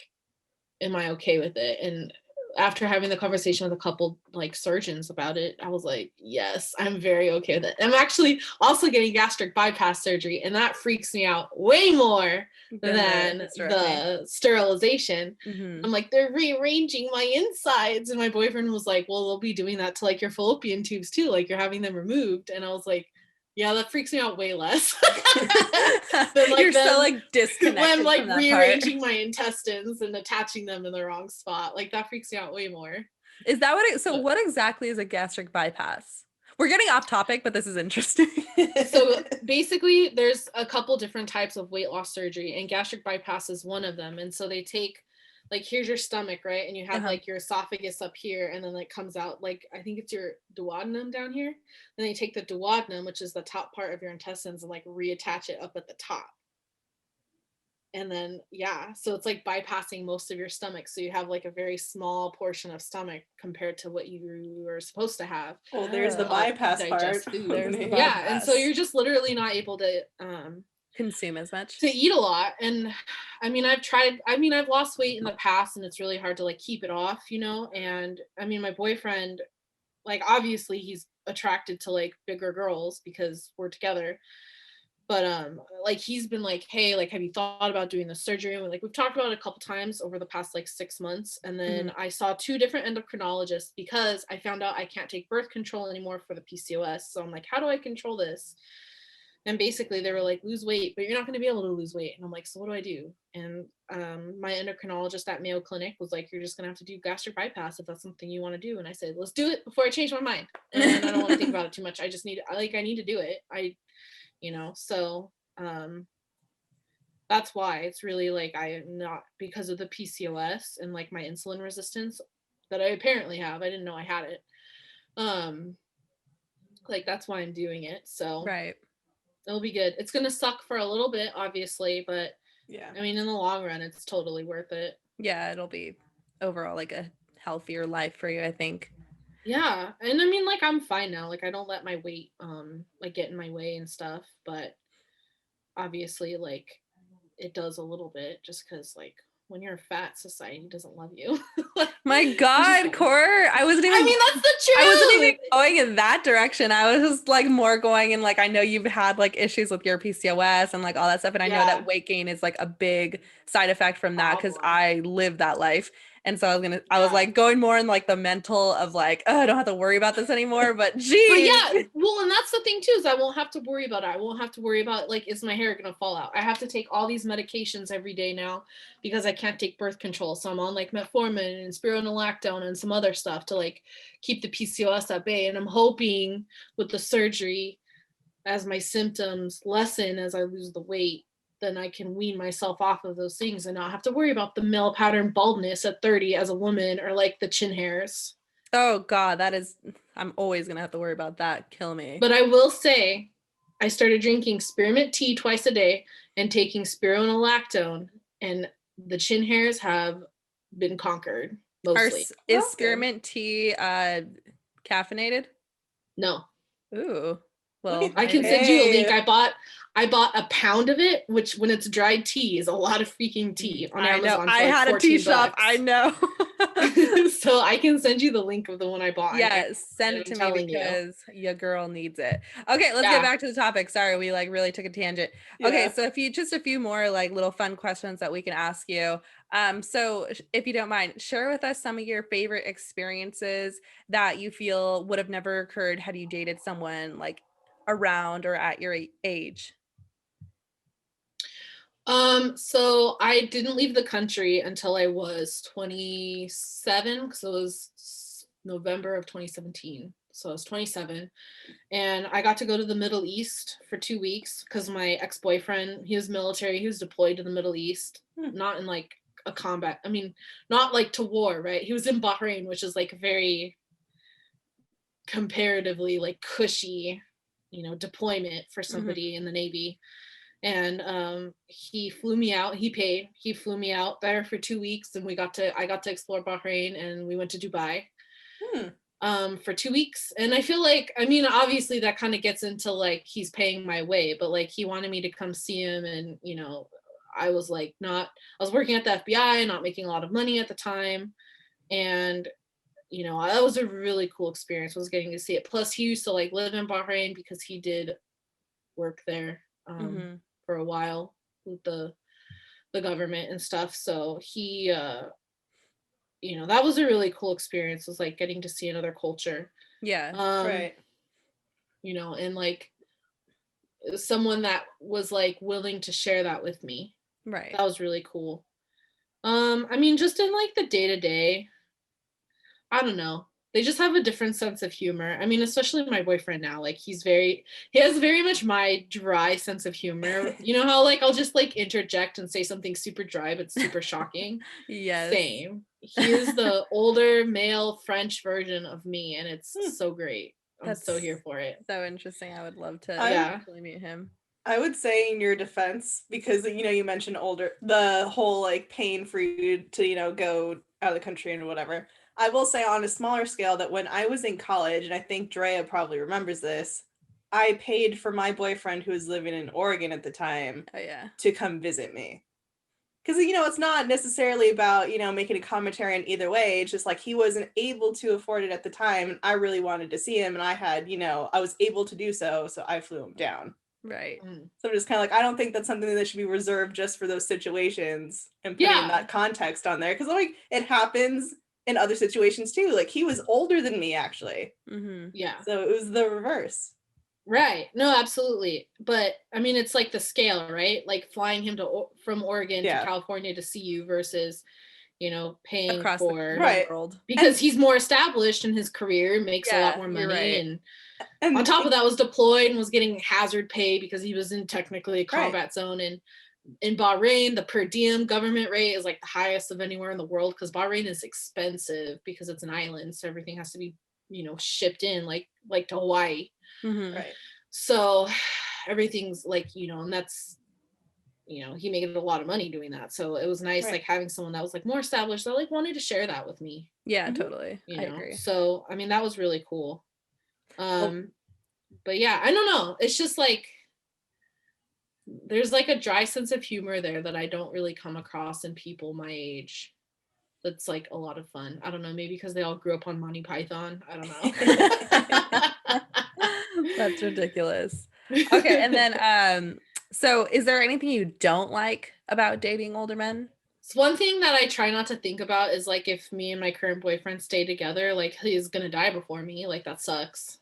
am I okay with it? And after having the conversation with a couple like surgeons about it, I was like, yes, I'm very okay with it. I'm actually also getting gastric bypass surgery, and that freaks me out way more than the sterilization. I'm like, they're rearranging my insides. And my boyfriend was like, well, they'll be doing that to like your fallopian tubes too, like you're having them removed. And I was like, yeah, that freaks me out way less. Than, like, you're so like disconnected when I'm like from that rearranging my intestines and attaching them in the wrong spot. Like that freaks me out way more. Is that what so what exactly is a gastric bypass? We're getting off topic, but this is interesting. So basically there's a couple different types of weight loss surgery, and gastric bypass is one of them. And so they take like, here's your stomach, right? And you have like your esophagus up here, and then like comes out like, I think it's your duodenum down here. Then they take the duodenum, which is the top part of your intestines, and like reattach it up at the top. And then, yeah, so it's like bypassing most of your stomach. So you have like a very small portion of stomach compared to what you were supposed to have. Well, there's the bypass part. Yeah, and so you're just literally not able to consume as much, to eat a lot. And I mean, I've lost weight in the past, and it's really hard to like keep it off, you know. And I mean, my boyfriend, like obviously he's attracted to like bigger girls because we're together, but like he's been like, hey, like have you thought about doing the surgery? And like we've talked about it a couple times over the past like 6 months. And then I saw 2 different endocrinologists because I found out I can't take birth control anymore for the PCOS. So I'm like, how do I control this? And basically they were like, lose weight, but you're not going to be able to lose weight. And I'm like, so what do I do? And my endocrinologist at Mayo Clinic was like, you're just going to have to do gastric bypass if that's something you want to do. And I said, let's do it before I change my mind. And I don't want to think about it too much. I just need to do it. You know, so that's why it's really like I'm not, because of the PCOS and like my insulin resistance that I apparently have. I didn't know I had it. Like that's why I'm doing it. So right. It'll be good. It's going to suck for a little bit, obviously, but yeah, I mean, in the long run, it's totally worth it. Yeah, it'll be overall like a healthier life for you, I think. Yeah. And I mean, like, I'm fine now. Like, I don't let my weight, like, get in my way and stuff, but obviously, like, it does a little bit just because, like, when you're fat, society doesn't love you. My God, Court. I mean, that's the truth. I wasn't even going in that direction. I was just like more going in like, I know you've had like issues with your PCOS and like all that stuff. And I know that weight gain is like a big side effect from that because I live that life. And so I was like going more in like the mental of like, oh, I don't have to worry about this anymore. But geez. But yeah, well, and that's the thing too, is I won't have to worry about it. I won't have to worry about like, is my hair gonna fall out? I have to take all these medications every day now because I can't take birth control. So I'm on like metformin and spironolactone and some other stuff to like keep the PCOS at bay. And I'm hoping with the surgery, as my symptoms lessen as I lose the weight, then I can wean myself off of those things and not have to worry about the male pattern baldness at 30 as a woman or like the chin hairs. Oh God, I'm always going to have to worry about that. Kill me. But I will say I started drinking spearmint tea twice a day and taking spironolactone, and the chin hairs have been conquered mostly. Is That's spearmint tea caffeinated? No. Ooh. Well, I can send you a link. Hey. I bought a pound of it, which when it's dried tea is a lot of freaking tea on Amazon. I know. For I like had a tea shop. I know. So I can send you the link of the one I bought. Yes, send it to me because your girl needs it. Okay, let's get back to the topic. Sorry, we like really took a tangent. Okay, so just a few more like little fun questions that we can ask you. So if you don't mind, share with us some of your favorite experiences that you feel would have never occurred had you dated someone like around or at your age. So I didn't leave the country until I was 27, because it was November of 2017. So I was 27, and I got to go to the Middle East for 2 weeks because my ex-boyfriend, he was military, he was deployed to the Middle East, not in like a combat, I mean, not like to war, right? He was in Bahrain, which is like very comparatively like cushy, deployment for somebody in the Navy. And he flew me out. He flew me out there for 2 weeks, and I got to explore Bahrain, and we went to Dubai for 2 weeks. And I feel like, I mean, obviously that kind of gets into like he's paying my way, but like he wanted me to come see him, and I was like I was working at the FBI, not making a lot of money at the time, and that was a really cool experience, was getting to see it. Plus he used to like live in Bahrain because he did work there for a while with the government and stuff. So he, that was a really cool experience, was like getting to see another culture. Yeah. Right. And like someone that was like willing to share that with me. Right. That was really cool. I mean, just in like the day-to-day, I don't know. They just have a different sense of humor. I mean, especially my boyfriend now, like he has very much my dry sense of humor. You know how like I'll just like interject and say something super dry but super shocking? Yes. Same. He is the older male French version of me, and it's so great. I'm so here for it. So interesting. I would love to actually meet him. I would say in your defense, because you mentioned the whole like pain for you to go out of the country and whatever. I will say on a smaller scale that when I was in college, and I think Drea probably remembers this, I paid for my boyfriend who was living in Oregon at the time to come visit me. Because, it's not necessarily about, making a commentary in either way. It's just like he wasn't able to afford it at the time, and I really wanted to see him, and I had, I was able to do so I flew him down. Right. So I'm just kind of like, I don't think that's something that should be reserved just for those situations and putting that context on there. Because like it happens in other situations too. Like he was older than me actually. Yeah. So it was the reverse. Right. No, absolutely. But I mean, it's like the scale, right? Like flying him from Oregon to California to see you versus, paying across for the world, because he's more established in his career, makes a lot more money, and on top of that was deployed and was getting hazard pay because he was in technically a combat zone. And in Bahrain, the per diem government rate is like the highest of anywhere in the world, because Bahrain is expensive because it's an island, so everything has to be shipped in like to Hawaii. Right. So everything's like and that's he made a lot of money doing that, so it was nice like having someone that was like more established that like wanted to share that with me. Totally. I agree. So I mean, that was really cool. But yeah, I don't know, it's just like there's like a dry sense of humor there that I don't really come across in people my age. That's like a lot of fun. I don't know, maybe because they all grew up on Monty Python. I don't know. That's ridiculous. Okay, and then so is there anything you don't like about dating older men? So one thing that I try not to think about is like if me and my current boyfriend stay together, like he's gonna die before me. Like that sucks.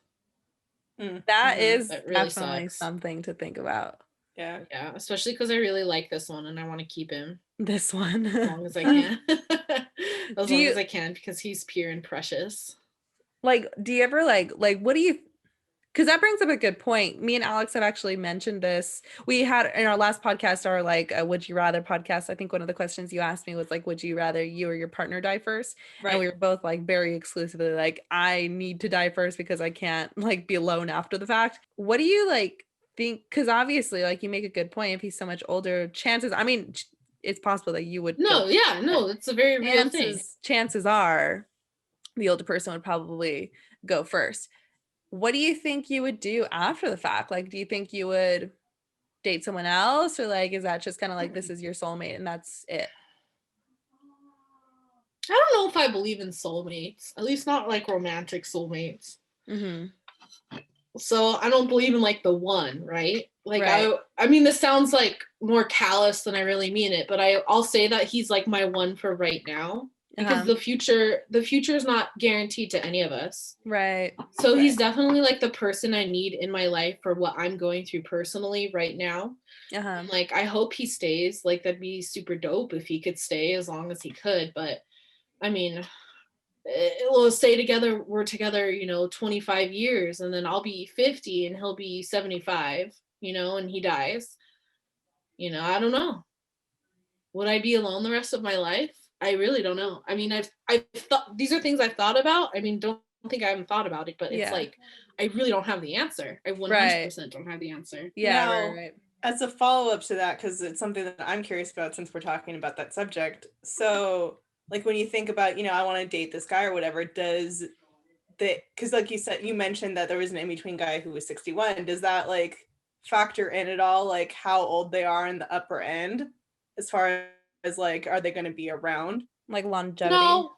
That is that really definitely sucks. Something to think about. Yeah, especially because I really like this one and I want to keep him. This one as long as I can. As long as I can, because he's pure and precious. Like, do you ever like what do you? Because that brings up a good point. Me and Alex have actually mentioned this. We had in our last podcast, our like would you rather podcast. I think one of the questions you asked me was like, would you rather you or your partner die first? Right. And we were both like very exclusively like, I need to die first because I can't like be alone after the fact. What do you like think, because obviously, like, you make a good point. If he's so much older, chances, I mean, it's possible that you would No, yeah, no, it's a very real thing. Chances are the older person would probably go first. What do you think you would do after the fact? Like, do you think you would date someone else, or like, is that just kind of like, this is your soulmate and that's it? I don't know if I believe in soulmates, at least not like romantic soulmates. Mm-hmm. So I don't believe in like the one, right? Like, right. I mean, this sounds like more callous than I really mean it, but I'll say that he's like my one for right now, because the future is not guaranteed to any of us. Right. So he's definitely like the person I need in my life for what I'm going through personally right now. Like, I hope he stays. Like, that'd be super dope if he could stay as long as he could. But I mean, we'll stay together. We're together, 25 years, and then I'll be 50 and he'll be 75, and he dies. I don't know. Would I be alone the rest of my life? I really don't know. I mean, I've thought, these are things I've thought about. I mean, don't think I haven't thought about it, but it's like, I really don't have the answer. I 100% don't have the answer. Yeah, now, right. As a follow-up to that, because it's something that I'm curious about since we're talking about that subject. So, like, when you think about, I want to date this guy or whatever, because like you said, you mentioned that there was an in-between guy who was 61. Does that like factor in at all, like how old they are in the upper end, as far as like, are they going to be around? Like longevity? No.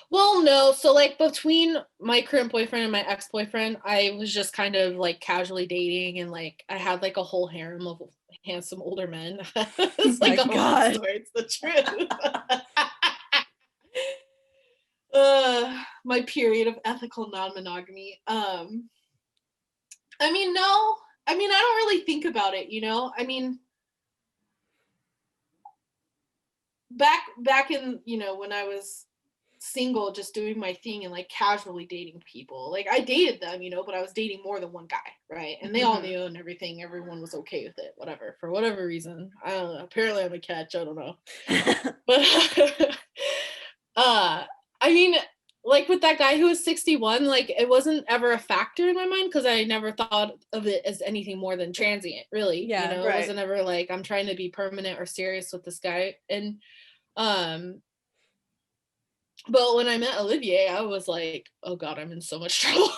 Well, no. So like between my current boyfriend and my ex-boyfriend, I was just kind of like casually dating, and like I had like a whole harem of handsome older men. It's like a God story. It's the truth. My period of ethical non-monogamy. I mean, no. I mean, I don't really think about it, I mean, back in, when I was single, just doing my thing and like casually dating people, like I dated them, but I was dating more than one guy, right? And they all knew and everything. Everyone was okay with it, whatever, for whatever reason. I don't know. Apparently I'm a catch. I don't know. But I mean, like with that guy who was 61, like it wasn't ever a factor in my mind, because I never thought of it as anything more than transient, really. Yeah, It wasn't ever like I'm trying to be permanent or serious with this guy. And but when I met Olivier, I was like, oh God, I'm in so much trouble.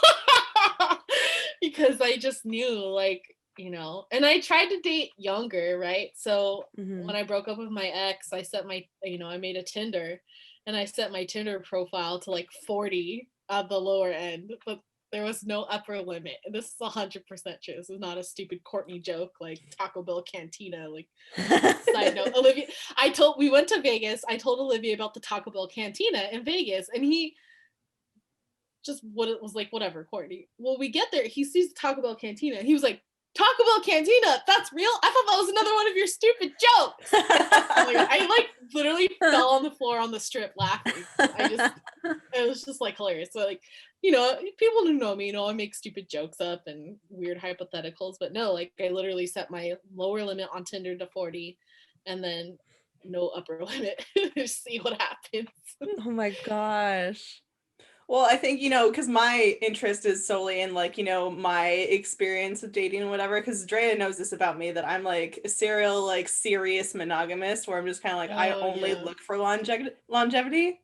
Because I just knew, like, and I tried to date younger, right? So when I broke up with my ex, I set my, I made a Tinder, and I set my Tinder profile to like 40 at the lower end, but there was no upper limit. And this is 100% true. This is not a stupid Courtney joke, like Taco Bell Cantina. Like, side note, Olivia, we went to Vegas. I told Olivia about the Taco Bell Cantina in Vegas, and he just was like, whatever, Courtney. Well, we get there, he sees the Taco Bell Cantina, and he was like, Taco Bell Cantina, that's real? I thought that was another one of your stupid jokes. I like literally fell on the floor on the strip laughing. It was just like hilarious. So like, people who know me, I make stupid jokes up and weird hypotheticals, but no, like I literally set my lower limit on Tinder to 40, and then no upper limit. Just see what happens. Oh my gosh. Well, I think, because my interest is solely in like, my experience with dating and whatever, because Drea knows this about me, that I'm like a serial, like serious monogamist, where I'm just kind of like, I only look for longevity.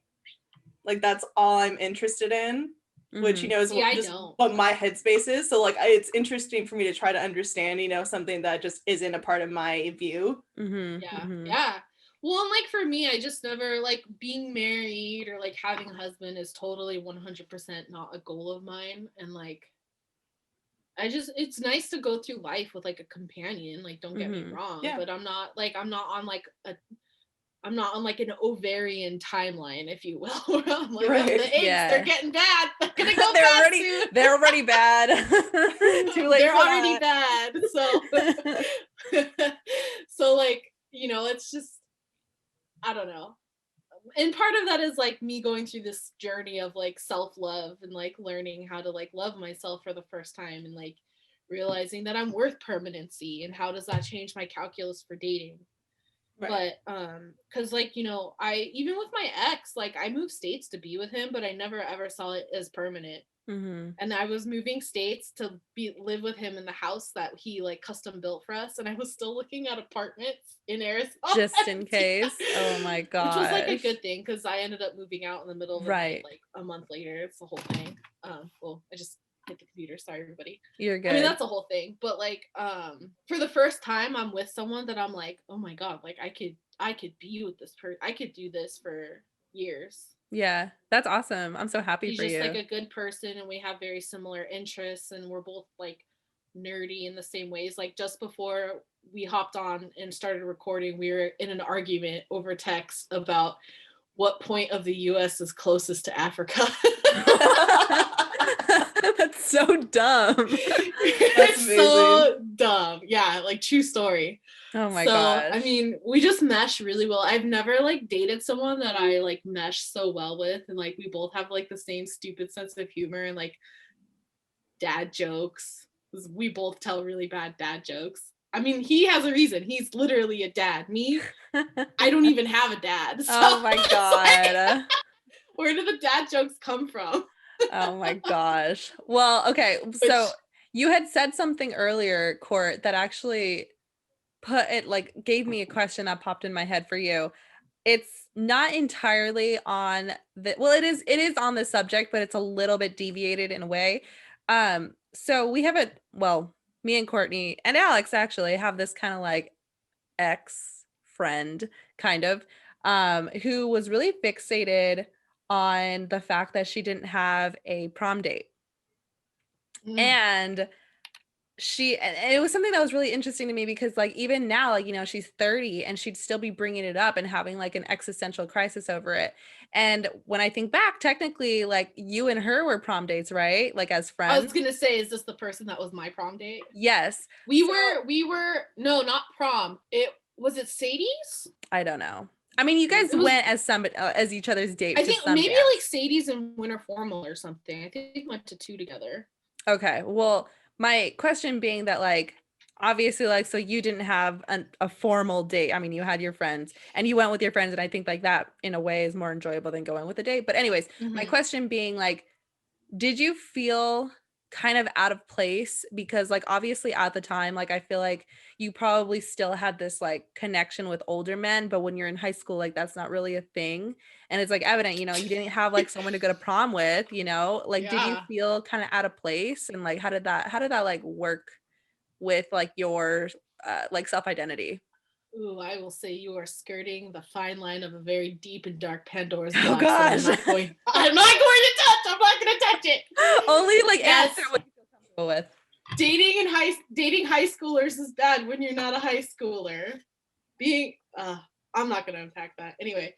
Like that's all I'm interested in, which, is just what my headspace is. So like, it's interesting for me to try to understand, something that just isn't a part of my view. Yeah. Well, and like for me, I just never, like, being married or like having a husband is totally 100% not a goal of mine. And like, it's nice to go through life with like a companion, like, don't get me wrong, but I'm not on like an ovarian timeline, if you will. I'm like, the eggs, they're getting bad. They're gonna go bad soon. They're already bad. Too late. They're already bad. So, so like, it's just, I don't know. And part of that is like me going through this journey of like self-love and like learning how to like love myself for the first time, and like realizing that I'm worth permanency, and how does that change my calculus for dating. Right. But because like, I even with my ex, like I moved states to be with him, but I never ever saw it as permanent. And I was moving states to live with him in the house that he like custom built for us, and I was still looking at apartments in Arizona just in case. Oh my gosh. Which was like a good thing because I ended up moving out in the middle of the night, Right. like a month later. It's the whole thing. Well, I just hit the computer. Sorry, everybody. You're good. I mean, that's a whole thing. But like, for the first time, I'm with someone that I'm like, oh my god, like I could be with this person. I could do this for years. Yeah, that's awesome. I'm so happy He's for just you. like a good person, and we have very similar interests, and we're both like nerdy in the same ways. Like just before we hopped on and started recording, we were in an argument over text about what point of the US is closest to Africa. That's so dumb. It's so dumb. Yeah, like true story. Oh my gosh. I mean, we just mesh really well. I've never like dated someone that I like mesh so well with, and like we both have like the same stupid sense of humor and like dad jokes. We both tell really bad dad jokes. I mean, he has a reason. He's literally a dad. Me, I don't even have a dad. So oh my god. Like, where do the dad jokes come from? Oh my gosh. Well, okay. So you had said something earlier, Court, that actually gave me a question that popped in my head for you. It's not entirely on it is on the subject, but it's a little bit deviated in a way. So we have me and Courtney and Alex actually have this kind of like ex friend kind of, who was really fixated on the fact that she didn't have a prom date. And it was something that was really interesting to me because like even now, like, you know, she's 30 and she'd still be bringing it up and having like an existential crisis over it. And when I think back, technically like you and her were prom dates, right? Like as friends. I was going to say, is this the person that was my prom date? Yes. We were, no, not prom. Was it Sadie's? I don't know. I mean, you guys went as each other's date. I think maybe like Sadie's and Winter Formal or something. I think we went to 2 together. Okay. Well, my question being that like, obviously like, so you didn't have a formal date. I mean, you had your friends and you went with your friends. And I think like that in a way is more enjoyable than going with a date. But anyways, my question being like, did you feel kind of out of place? Because like, obviously at the time, like, I feel like you probably still had this like connection with older men, but when you're in high school, like that's not really a thing. And it's like evident, you know, you didn't have like someone to go to prom with, you know, like, did you feel kind of out of place? And like, how did that like work with like your like self-identity? Ooh, I will say you are skirting the fine line of a very deep and dark Pandora's box. Oh gosh. I'm not going to touch it. Only like answer what you feel comfortable with. Dating high schoolers is bad when you're not a high schooler. I'm not gonna unpack that. Anyway.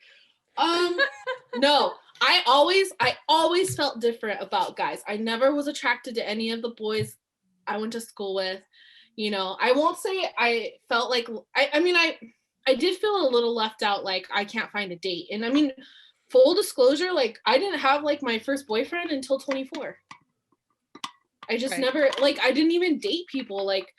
No, I always felt different about guys. I never was attracted to any of the boys I went to school with. You know, I won't say I felt like I did feel a little left out, like I can't find a date. And I mean, full disclosure, like I didn't have like my first boyfriend until 24. I just never, like, I didn't even date people like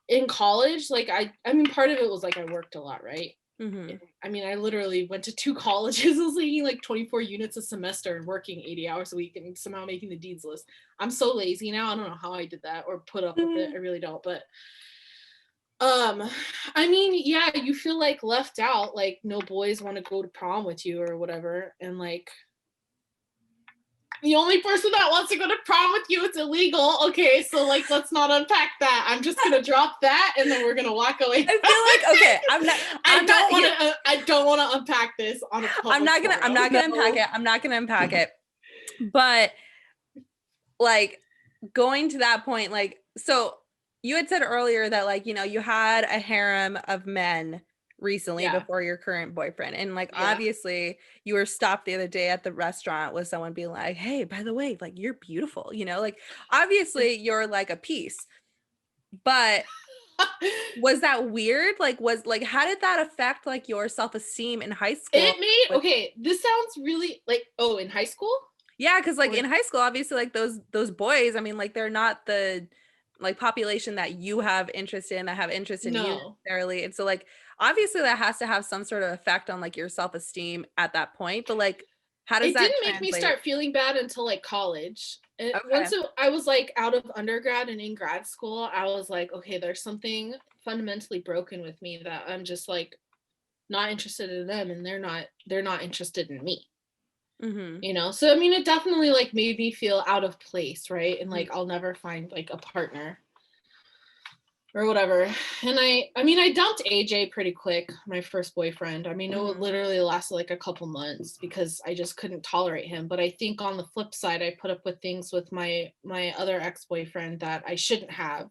in college. Like I mean, part of it was like I worked a lot, right? I mean, I literally went to 2 colleges. I was taking like 24 units a semester and working 80 hours a week and somehow making the dean's list. I'm so lazy now. I don't know how I did that or put up with it. I really don't. But I mean, yeah, you feel like left out, like no boys want to go to prom with you or whatever. And like the only person that wants to go to prom with you, it's illegal. Okay, so like let's not unpack that. I'm just gonna drop that and then we're gonna walk away. I feel like okay, I don't want to unpack this on a public I'm not gonna unpack it. But like going to that point, like, so you had said earlier that like, you know, you had a harem of men recently before your current boyfriend, and like obviously you were stopped the other day at the restaurant with someone being like, hey, by the way, like you're beautiful, you know, like obviously you're like a piece. But was that weird? Like how did that affect like your self-esteem in high school? Okay, this sounds really like, oh, in high school? Yeah, because like in high school, obviously like those boys, I mean, like they're not the like population that you have interest in, that have interest in you necessarily. And so like obviously that has to have some sort of effect on like your self-esteem at that point. But like How does it that didn't translate? make me start feeling bad until like college. Okay. I was like out of undergrad and in grad school, I was like, okay, there's something fundamentally broken with me that I'm just like not interested in them, and they're not interested in me. Mm-hmm. You know, so I mean, it definitely like made me feel out of place, right? And like Mm-hmm. I'll never find like a partner or whatever. And I mean, I dumped AJ pretty quick, my first boyfriend. I mean, it literally lasted like a couple months because I just couldn't tolerate him. But I think on the flip side, I put up with things with my other ex-boyfriend that I shouldn't have,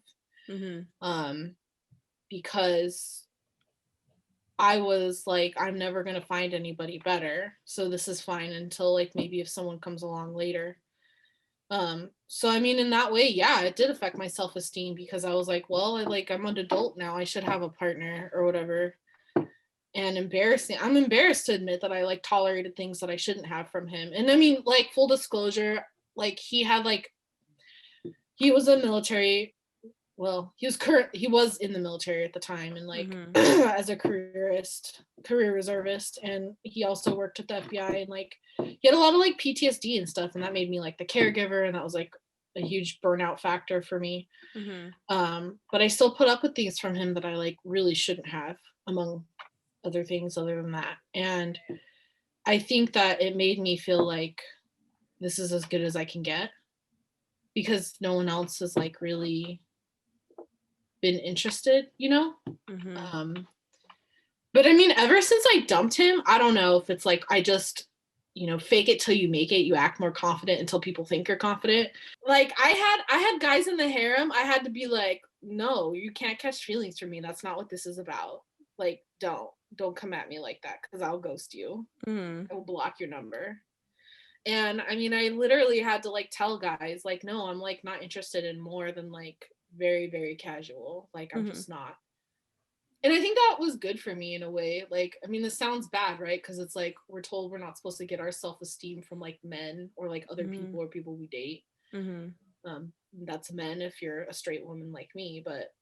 because I was like, I'm never gonna find anybody better, so this is fine until like maybe if someone comes along later. So I mean, in that way, yeah, it did affect my self-esteem because I was like, well, I'm an adult now, I should have a partner or whatever. And I'm embarrassed to admit that I like tolerated things that I shouldn't have from him. And I mean, like, full disclosure, like he was a military, well, he was in the military at the time, and like as a career reservist, and he also worked at the FBI, and like he had a lot of like PTSD and stuff, and that made me like the caregiver, and that was like a huge burnout factor for me. But I still put up with things from him that I like really shouldn't have, among other things other than that. And I think that it made me feel like this is as good as I can get, because no one else has like really been interested, you know? But I mean, ever since I dumped him, I don't know if it's like I just, you know, fake it till you make it. You act more confident until people think you're confident. Like I had guys in the harem. I had to be like, no, you can't catch feelings from me. That's not what this is about. Like, don't come at me like that, because I'll ghost you. I will block your number. And I mean, I literally had to like tell guys like, no, I'm like not interested in more than like very, very casual. Like, I'm just not. And I think that was good for me in a way. Like, I mean, this sounds bad, right? Because it's like we're told we're not supposed to get our self-esteem from like men or like other people or people we date. That's men if you're a straight woman like me. But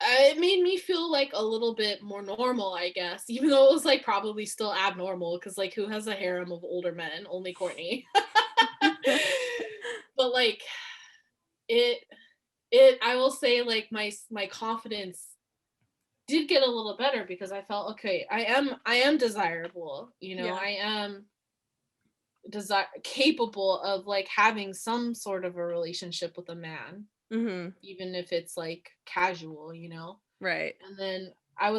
it made me feel like a little bit more normal, I guess, even though it was like probably still abnormal, because like who has a harem of older men? Only Courtney. But like I will say like my confidence did get a little better, because I felt, okay, I am desirable, you know. I am capable of like having some sort of a relationship with a man, even if it's like casual, you know. Right. And then I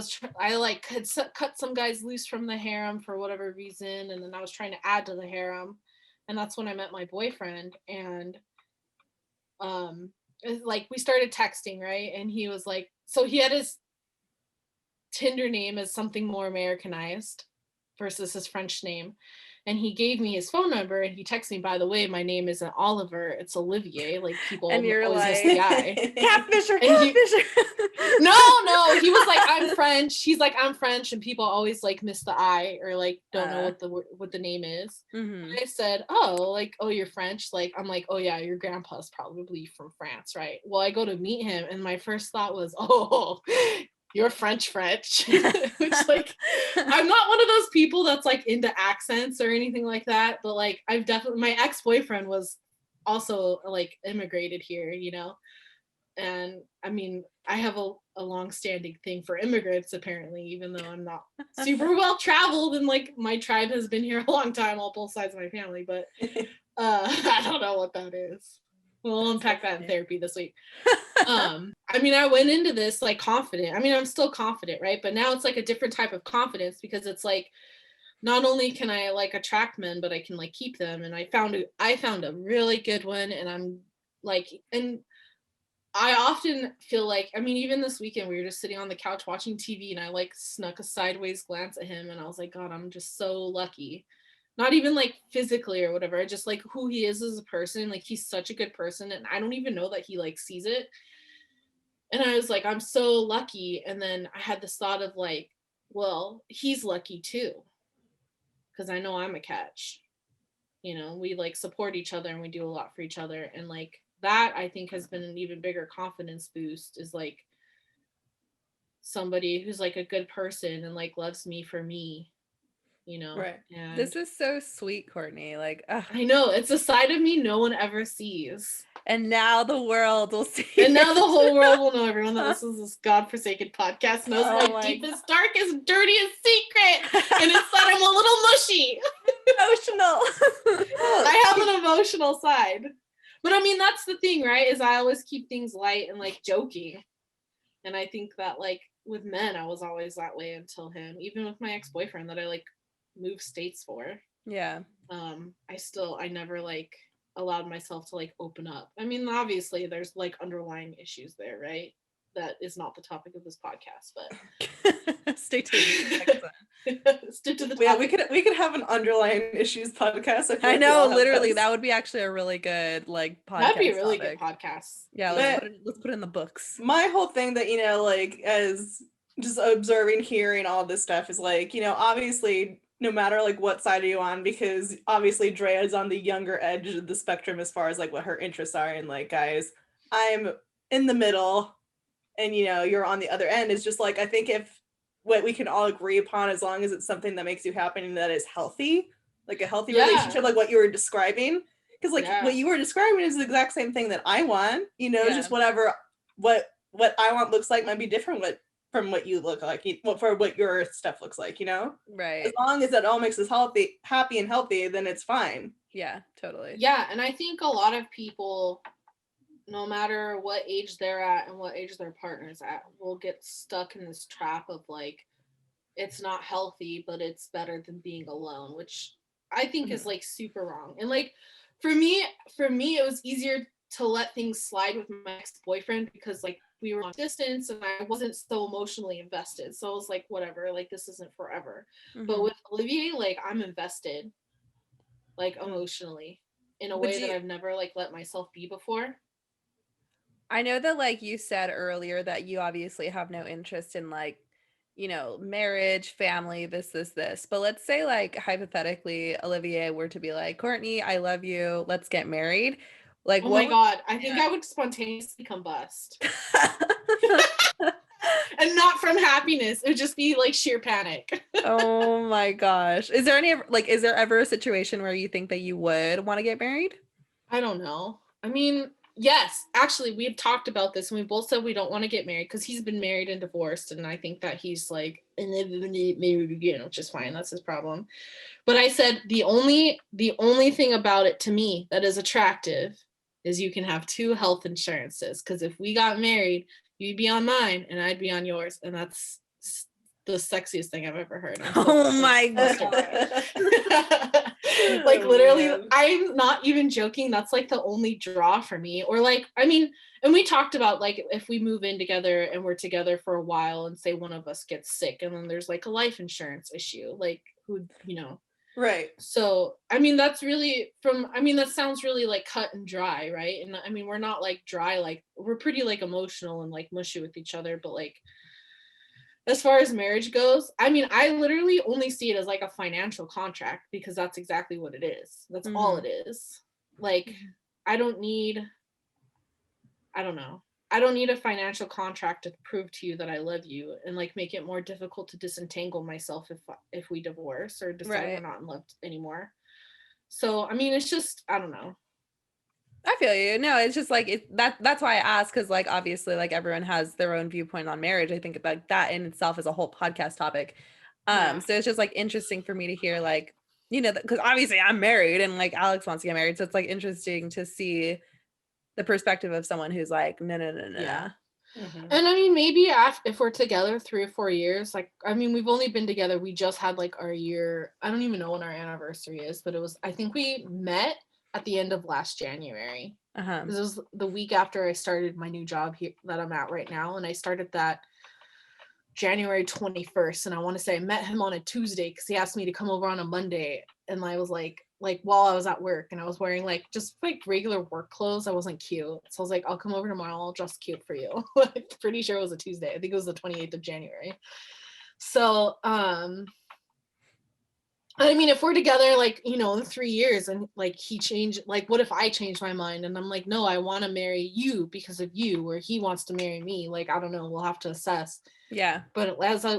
like had cut some guys loose from the harem for whatever reason, and then I was trying to add to the harem, and that's when I met my boyfriend. And like we started texting, right? And he was like, so he had his Tinder name as something more Americanized versus his French name. And he gave me his phone number, and he texted me, by the way, my name isn't Oliver, it's Olivier. Like, people and you're always like, miss the I. Catfisher. No, he was like, I'm French. He's like, I'm French, and people always like miss the I, or like don't know what the name is. And I said, oh, you're French. Like, I'm like, oh yeah, your grandpa's probably from France, right? Well, I go to meet him, and my first thought was, oh, you're French. Which, like, I'm not one of those people that's like into accents or anything like that, but like my ex-boyfriend was also like immigrated here, you know. And I mean, I have a long-standing thing for immigrants, apparently, even though I'm not super well traveled, and like my tribe has been here a long time, all both sides of my family. But I don't know what that is. We'll unpack that in therapy this week. I mean, I went into this like confident. I mean, I'm still confident, right? But now it's like a different type of confidence, because it's like, not only can I like attract men, but I can like keep them. And I found a really good one, and I'm like, and I often feel like, I mean, even this weekend we were just sitting on the couch watching TV, and I like snuck a sideways glance at him, and I was like, God, I'm just so lucky. Not even like physically or whatever, just like who he is as a person. Like, he's such a good person, and I don't even know that he like sees it. And I was like, I'm so lucky. And then I had this thought of like, well, he's lucky too, because I know I'm a catch. You know, we like support each other, and we do a lot for each other. And like, that I think has been an even bigger confidence boost, is like somebody who's like a good person and like loves me for me. you know. Right. And This is so sweet, Courtney. Like, ugh. I know it's a side of me no one ever sees. And now the world will see. And now the it. whole world will know, everyone that listens to this godforsaken podcast knows Oh my my deepest, darkest, dirtiest secret. And it's that I'm a little mushy. Emotional. I have an emotional side. But I mean, that's the thing, right? Is I always keep things light and like joking. And I think that like with men, I was always that way until him. Even with my ex-boyfriend that I like moved states for. Yeah. I never like allowed myself to like open up. I mean, obviously there's like underlying issues there, right? That is not the topic of this podcast, but Stay tuned. stick to the topic. Yeah, we could have an underlying issues podcast. feel I like we know, all have literally, those. that would be actually a really good like podcast. That'd be a really topic. good podcast. Yeah, let's put it in the books. My whole thing that, you know, like as just observing, hearing all this stuff is like, you know, obviously no matter like what side are you on, because obviously Drea is on the younger edge of the spectrum as far as like what her interests are, and like guys, I'm in the middle, and you know, you're on the other end. Is just like, I think if what we can all agree upon, as long as it's something that makes you happy and that is healthy, like a healthy relationship, like what you were describing, because like what you were describing is the exact same thing that I want, you know, just whatever what I want looks like might be different from what you look like, for what your stuff looks like, you know? Right. As long as that all makes us happy and healthy, then it's fine. Yeah, totally. Yeah, and I think a lot of people, no matter what age they're at and what age their partner's at, will get stuck in this trap of like, it's not healthy, but it's better than being alone, which I think is like super wrong. And like, for me, it was easier to let things slide with my ex-boyfriend because like we were on distance and I wasn't so emotionally invested. So I was like, whatever, like this isn't forever. But with Olivier, like I'm invested, like emotionally, in a way that I've never like let myself be before. I know that like you said earlier that you obviously have no interest in like, you know, marriage, family, this. But let's say like hypothetically Olivier were to be like, Courtney, I love you, let's get married. Like, oh my God, I think I would spontaneously combust. And not from happiness. It would just be like sheer panic. Oh my gosh. Is there ever a situation where you think that you would want to get married? I don't know. I mean, yes, actually, we've talked about this and we both said we don't want to get married because he's been married and divorced. And I think that he's like, married again, which is fine. That's his problem. But I said the only thing about it to me that is attractive is you can have 2 health insurances. Because if we got married, you'd be on mine and I'd be on yours. And that's the sexiest thing I've ever heard. Oh my God. Like literally, I'm not even joking. That's like the only draw for me. Or like, I mean, and we talked about like if we move in together and we're together for a while and say one of us gets sick and then there's like a life insurance issue, like who, you know. Right. So, I mean, that sounds really like cut and dry, right? And I mean, we're not like dry, like we're pretty like emotional and like mushy with each other, but like as far as marriage goes, I mean, I literally only see it as like a financial contract because that's exactly what it is. That's all it is. Like, I don't need a financial contract to prove to you that I love you and like make it more difficult to disentangle myself if we divorce or decide we're not in love anymore. So, I mean, it's just, I don't know. I feel you. No, it's just like that's why I asked, because like obviously like everyone has their own viewpoint on marriage. I think like that in itself is a whole podcast topic. So it's just like interesting for me to hear like, you know, because obviously I'm married and like Alex wants to get married. So it's like interesting to see the perspective of someone who's like, no. Yeah. And I mean, maybe if we're together 3 or 4 years, like, I mean, we've only been together. We just had like our year. I don't even know when our anniversary is, but I think we met at the end of last January. This was the week after I started my new job here that I'm at right now. And I started that January 21st. And I want to say I met him on a Tuesday because he asked me to come over on a Monday. And I was like while I was at work and I was wearing like just like regular work clothes. I wasn't cute. So I was like, I'll come over tomorrow. I'll dress cute for you. I'm pretty sure it was a Tuesday. I think it was the 28th of January. So, I mean, if we're together, like, you know, in 3 years and like he changed, like, what if I change my mind and I'm like, no, I want to marry you because of you, or he wants to marry me? Like, I don't know. We'll have to assess. Yeah. But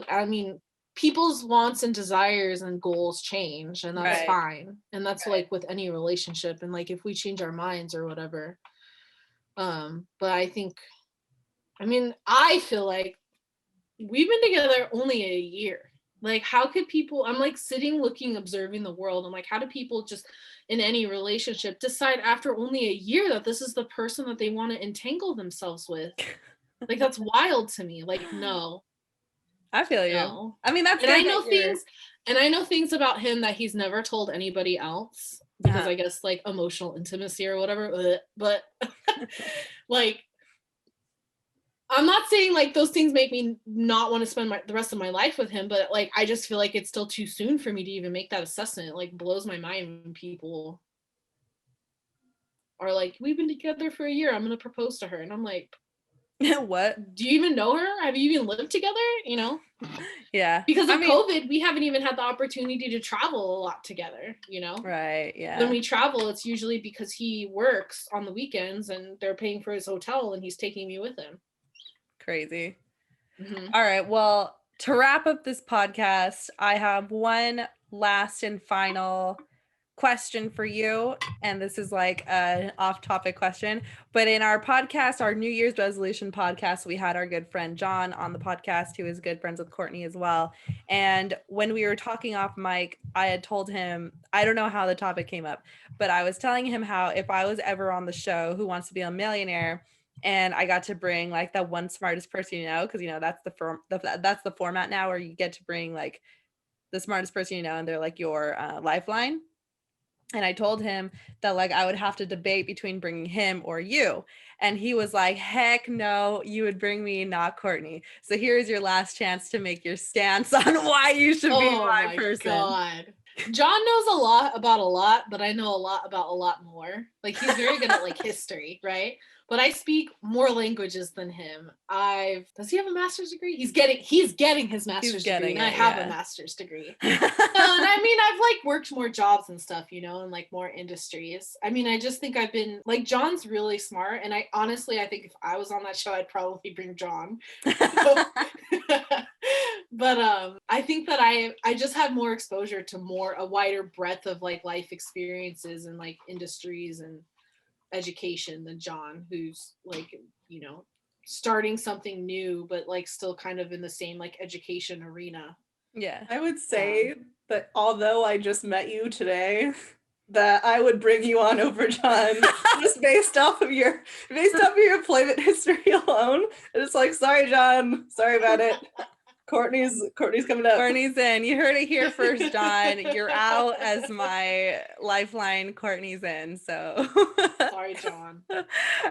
I mean, people's wants and desires and goals change, and that's Right. fine. And that's Right. like with any relationship, and like if we change our minds or whatever. But I feel like we've been together only a year. Like, how could people, I'm like sitting, looking, observing the world. I'm like, how do people just in any relationship decide after only a year that this is the person that they want to entangle themselves with? Like, that's wild to me. Like, no. I feel you. No. I mean, that's And good I know that you're- things, and I know things about him that he's never told anybody else because Uh-huh. I guess like emotional intimacy or whatever. But like, I'm not saying like those things make me not want to spend the rest of my life with him, but like I just feel like it's still too soon for me to even make that assessment. It like blows my mind when people are like, we've been together for a year, I'm gonna propose to her. And I'm like, what? do you even know her? Have you even lived together? You know? Yeah. Because of COVID, we haven't even had the opportunity to travel a lot together, you know? Right. Yeah. When we travel, it's usually because he works on the weekends and they're paying for his hotel and he's taking me with him. Crazy. Mm-hmm. All right. Well, to wrap up this podcast, I have one last and final question for you. And this is like an off-topic question. But in our podcast, our New Year's resolution podcast, we had our good friend John on the podcast, who is good friends with Courtney as well. And when we were talking off mic, I had told him, I don't know how the topic came up, but I was telling him how if I was ever on the show Who Wants to Be a Millionaire, and I got to bring like the one smartest person, you know, because you know that's that's the format now where you get to bring like the smartest person you know, and they're like your lifeline. And I told him that like I would have to debate between bringing him or you, and he was like, "Heck no, you would bring me, not Courtney." So here's your last chance to make your stance on why you should be my person. God. John knows a lot about a lot, but I know a lot about a lot more. Like he's very good at like history, right? But I speak more languages than him. Does he have a master's degree? He's getting his master's degree, and I have a master's degree. And I mean, I've like worked more jobs and stuff, you know, and like more industries. I mean, I just think I've been like, John's really smart, and I think if I was on that show, I'd probably bring John. But I think that I just had more exposure to a wider breadth of like life experiences and like industries and education than John, who's like, you know, starting something new but like still kind of in the same like education arena. Yeah. I would say that although I just met you today, that I would bring you on over John just based off of your employment history alone. And it's like, sorry, John, sorry about it. Courtney's coming up. Courtney's in. You heard it here first, John. You're out as my lifeline. Courtney's in. So sorry, John.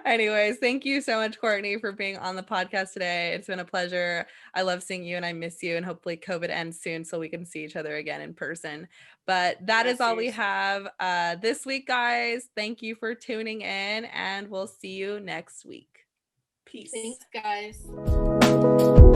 Anyways, thank you so much, Courtney, for being on the podcast today. It's been a pleasure. I love seeing you and I miss you, and hopefully COVID ends soon so we can see each other again in person. But that is all we have this week, guys. Thank you for tuning in, and we'll see you next week. Peace. Thanks, guys.